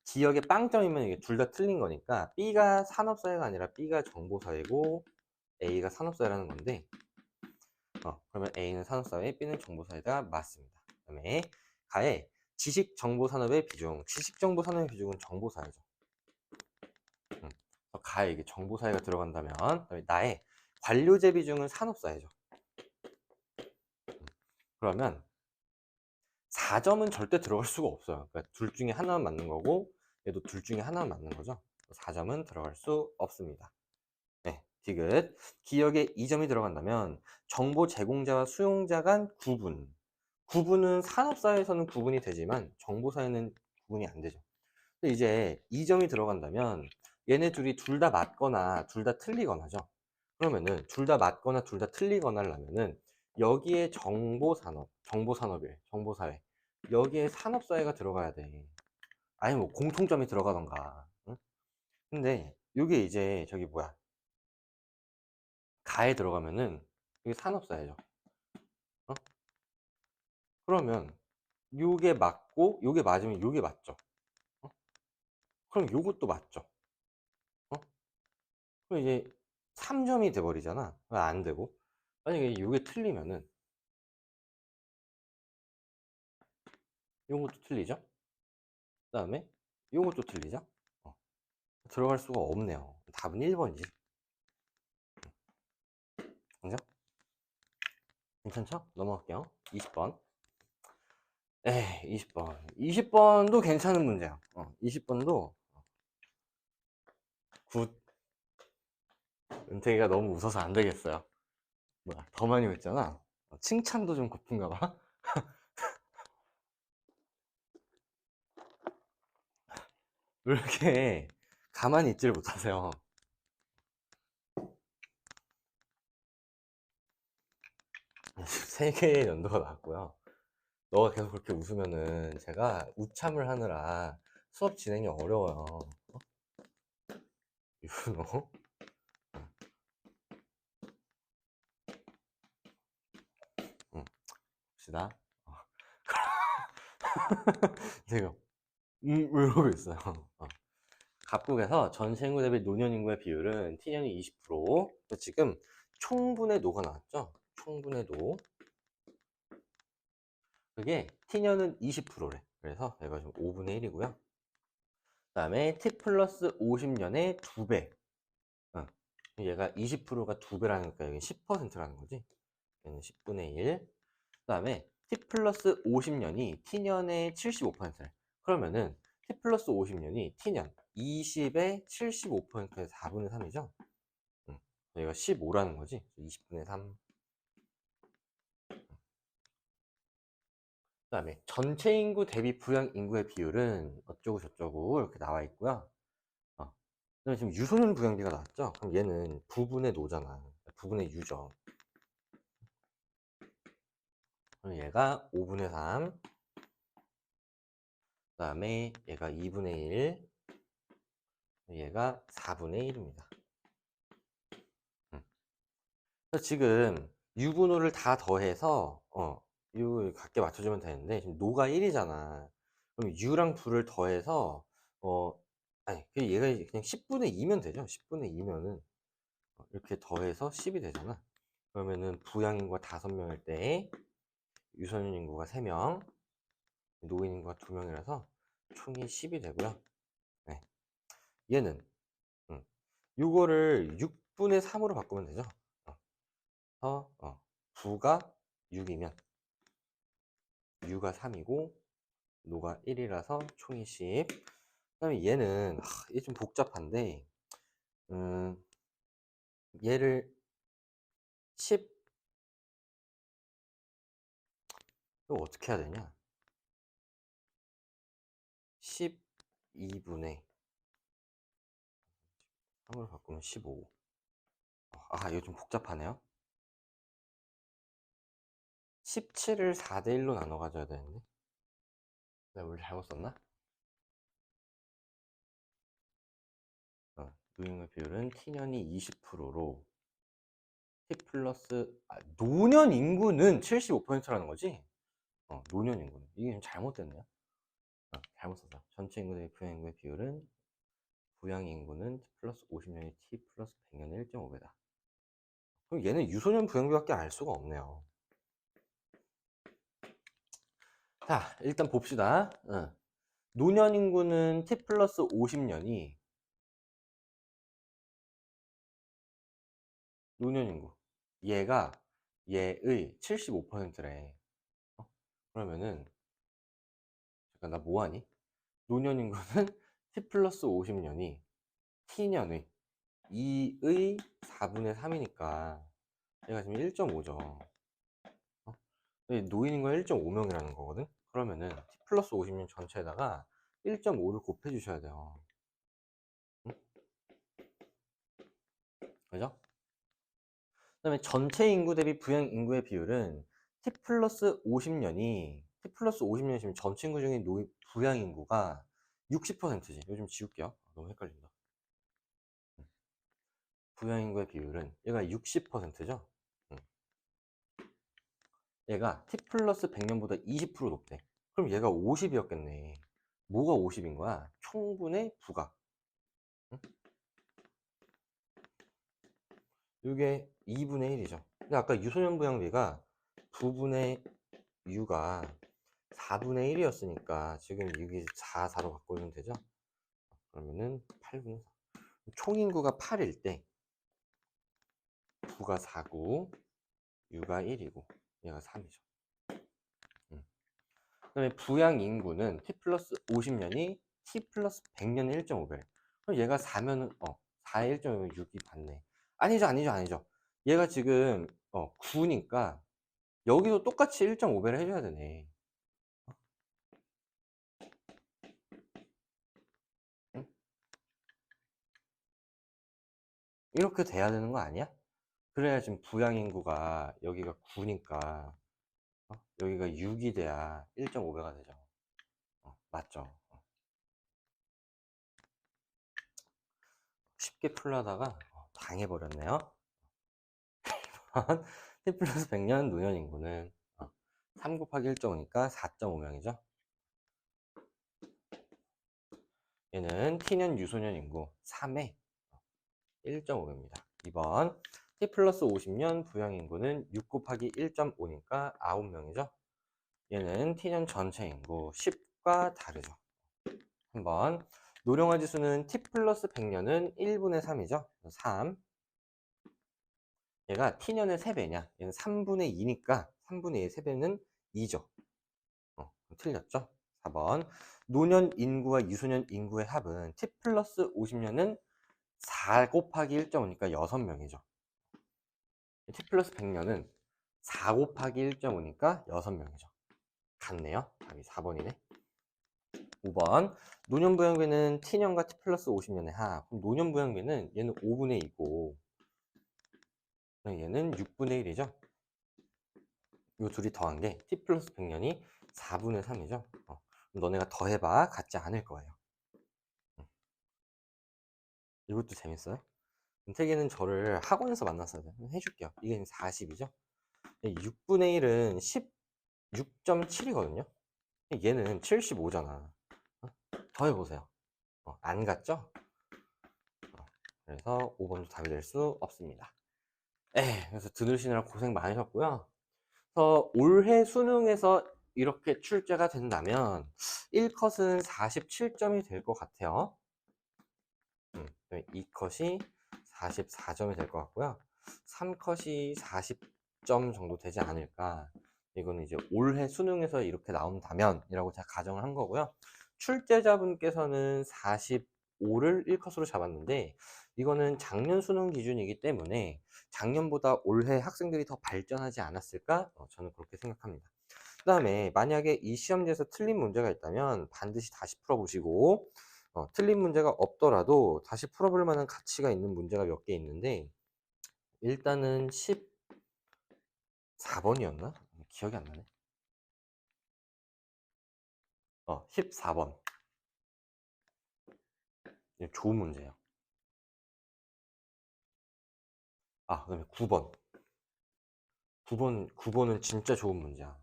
기억에 빵점이면 이게 둘 다 틀린 거니까 B가 산업사회가 아니라 B가 정보사회고 A가 산업사회라는 건데 그러면 A는 산업사회, B는 정보사회가 맞습니다. 그 다음에 가에 지식정보산업의 비중, 지식정보산업의 비중은 정보사회죠. 가에 이게 정보사회가 들어간다면 그다음에 나의 관료제 비중은 산업사회죠. 그러면 4점은 절대 들어갈 수가 없어요. 그러니까 둘 중에 하나만 맞는 거고 얘도 둘 중에 하나만 맞는 거죠. 4점은 들어갈 수 없습니다. 네, 디귿. 기억에 2점이 들어간다면 정보 제공자와 수용자 간 구분은 산업사회에서는 구분이 되지만 정보사회는 구분이 안 되죠. 근데 이제 2점이 들어간다면 얘네 둘이 둘 다 맞거나 둘 다 틀리거나죠. 그러면은 둘 다 맞거나 둘 다 틀리거나라면은 여기에 정보산업이래, 정보사회. 여기에 산업사회가 들어가야 돼. 아니 뭐 공통점이 들어가던가. 응? 근데 이게 이제 저기 뭐야, 가에 들어가면은 이게 산업사회죠. 그러면 요게 맞고 요게 맞으면 요게 맞죠. 그럼 요것도 맞죠. 그럼 이제 3점이 돼버리잖아. 안 되고. 만약에 요게 틀리면은 요것도 틀리죠. 그 다음에 요것도 틀리죠. 들어갈 수가 없네요. 답은 1번이지. 그죠? 괜찮죠? 넘어갈게요. 20번. 20번. 20번도 괜찮은 문제야. 20번도 굿. 은택이가 너무 웃어서 안 되겠어요. 뭐야, 더 많이 웃잖아. 칭찬도 좀 고픈가 봐. 왜 이렇게 가만히 있지를 못하세요. 세 개의 연도가 나왔고요. 너가 계속 그렇게 웃으면은 제가 우참을 하느라 수업 진행이 어려워요. 윤호. 봅시다. 제가 왜 이러고 있어요. 각국에서 전체 인구 대비 노년 인구의 비율은 T년이 20%. 지금 총분의 노가 나왔죠? 총분의 노. 그게 T년은 20%래. 그래서 이거 지금 5분의 1이고요. 그 다음에 T 플러스 50년의 2배. 얘가 20%가 2배라니까 여기 10%라는 거지. 얘는 10분의 1. 그 다음에 T 플러스 50년이 T년의 75%래. 그러면은 T 플러스 50년이 T년 20의 75%의 4분의 3이죠. 여기가 15라는 거지. 20분의 3. 그 다음에 전체 인구 대비 부양 인구의 비율은 어쩌고 저쩌고 이렇게 나와 있고요. 그다음에 지금 유소년 부양비가 나왔죠. 그럼 얘는 부분의 노잖아. 부분의 유죠. 그럼 얘가 5분의 3. 그 다음에 얘가 2분의 1. 얘가 4분의 1입니다. 그래서 지금 유분호를 다 더해서 유 각게 맞춰주면 되는데 지금 노가 1이잖아. 그럼 유랑 부를 더해서 아니 얘가 그냥 10분의 2면 되죠. 10분의 2면은 이렇게 더해서 10이 되잖아. 그러면은 부양인구가 5명일 때 유소년 인구가 3명, 노인 인구가 2명이라서 총이 10이 되고요. 네. 얘는 요거를 6분의 3으로 바꾸면 되죠. 부가 6이면 유가 3이고 노가 1이라서 총이 10. 그 다음에 얘는 얘 좀 복잡한데 얘를 10 이거 어떻게 해야 되냐? 12분의 3으로 바꾸면 15. 이거 좀 복잡하네요. 17을 4대 1로 나눠 가져야 되는데 내가 뭘 잘못 썼나? 노인의 비율은 T년이 20%로 T 플러스 노년 인구는 75%라는 거지? 노년 인구는 이게 좀 잘못됐네요. 잘못 썼어. 전체 인구 대비 부양 인구의 비율은 부양 인구는 T 플러스 50년이 T 플러스 100년의 1.5배다. 그럼 얘는 유소년 부양비밖에 알 수가 없네요. 자, 일단 봅시다. 노년 인구는 T 플러스 50년이 노년 인구 얘가 얘의 75%래. 그러면은 잠깐 나 뭐하니? 노년 인구는 T 플러스 50년이 T년의 2의 4분의 3이니까 얘가 지금 1.5죠. 노인 인구가 1.5명이라는 거거든? 그러면은 T 플러스 50년 전체에다가 1.5를 곱해 주셔야 돼요. 응? 그죠? 그 다음에 전체 인구 대비 부양 인구의 비율은 T 플러스 50년이면 전체 인구 중에 부양 인구가 60%지. 요즘 지울게요. 너무 헷갈린다. 부양 인구의 비율은 얘가 60%죠. 얘가 T 플러스 100년보다 20% 높대. 그럼 얘가 50이었겠네. 뭐가 50인 거야? 총분의 부가. 응? 이게 2분의 1이죠. 근데 아까 유소년 부양비가 부분의 유가 4분의 1이었으니까 지금 여기 4로 바꾸면 되죠. 그러면은 8분의 4. 총인구가 8일 때 부가 4고 유가 1이고 얘가 3이죠. 그 다음에 부양 인구는 T 플러스 50년이 T 플러스 100년의 1.5배. 그럼 얘가 4면은 4의 1.5면 6이 받네. 아니죠. 얘가 지금 9니까 여기도 똑같이 1.5배를 해줘야 되네. 응? 이렇게 돼야 되는 거 아니야? 그래야 지금 부양 인구가 여기가 9니까 여기가 6이 돼야 1.5배가 되죠. 맞죠? 쉽게 풀려다가 당해버렸네요. T 플러스 100년 노년 인구는 3 곱하기 1.5니까 4.5명이죠. 얘는 t년 유소년 인구 3의 1.5입니다. 2번 t 플러스 50년 부양 인구는 6 곱하기 1.5니까 9명이죠. 얘는 t년 전체 인구 10과 다르죠. 한번 노령화 지수는 t 플러스 100년은 1분의 3이죠. 3. 얘가 t년의 3배냐? 얘는 3분의 2니까 3분의 2의 3배는 2죠. 틀렸죠? 4번 노년 인구와 유소년 인구의 합은 t 플러스 50년은 4 곱하기 1.5니까 6명이죠. t 플러스 100년은 4 곱하기 1.5니까 6명이죠. 같네요. 답이 4번이네. 5번 노년부양비는 t년과 t 플러스 50년의 합. 그럼 노년부양비는 얘는 5분의 2고 얘는 6분의 1이죠. 이 둘이 더한 게 t 플러스 100년이 4분의 3이죠. 너네가 더해봐. 같지 않을 거예요. 이것도 재밌어요. 은택이는 저를 학원에서 만났어요. 해줄게요. 이게 40이죠. 6분의 1은 16.7이거든요. 얘는 75잖아. 더해보세요. 안 같죠? 그래서 5번도 답이 될 수 없습니다. 그래서 들으시느라 고생 많으셨고요. 그래서 올해 수능에서 이렇게 출제가 된다면 1컷은 47점이 될 것 같아요. 2컷이 44점이 될 것 같고요. 3컷이 40점 정도 되지 않을까. 이거는 이제 올해 수능에서 이렇게 나온다면 이라고 제가 가정을 한 거고요. 출제자분께서는 45를 1컷으로 잡았는데 이거는 작년 수능 기준이기 때문에 작년보다 올해 학생들이 더 발전하지 않았을까? 저는 그렇게 생각합니다. 그 다음에 만약에 이 시험지에서 틀린 문제가 있다면 반드시 다시 풀어보시고 틀린 문제가 없더라도 다시 풀어볼 만한 가치가 있는 문제가 몇 개 있는데 일단은 14번이었나? 기억이 안 나네. 14번. 좋은 문제예요. 그다음에 9번. 9번은 진짜 좋은 문제야.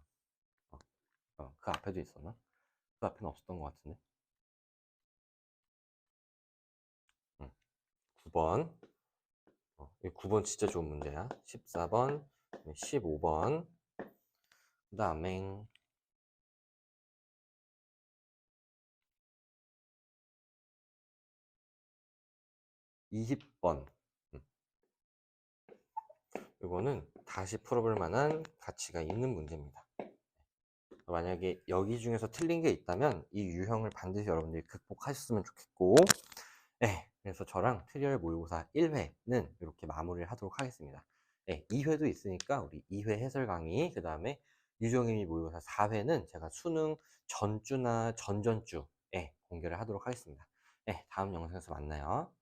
그 앞에도 있었나? 그 앞에는 없었던 것 같은데. 9번. 9번 진짜 좋은 문제야. 14번, 15번. 그 다음에 20번. 이거는 다시 풀어볼 만한 가치가 있는 문제입니다. 만약에 여기 중에서 틀린 게 있다면 이 유형을 반드시 여러분들이 극복하셨으면 좋겠고, 그래서 저랑 트리얼 모의고사 1회는 이렇게 마무리를 하도록 하겠습니다. 2회도 있으니까 우리 2회 해설 강의, 그 다음에 유종의미 모의고사 4회는 제가 수능 전주나 전전주에 공개를 하도록 하겠습니다. 다음 영상에서 만나요.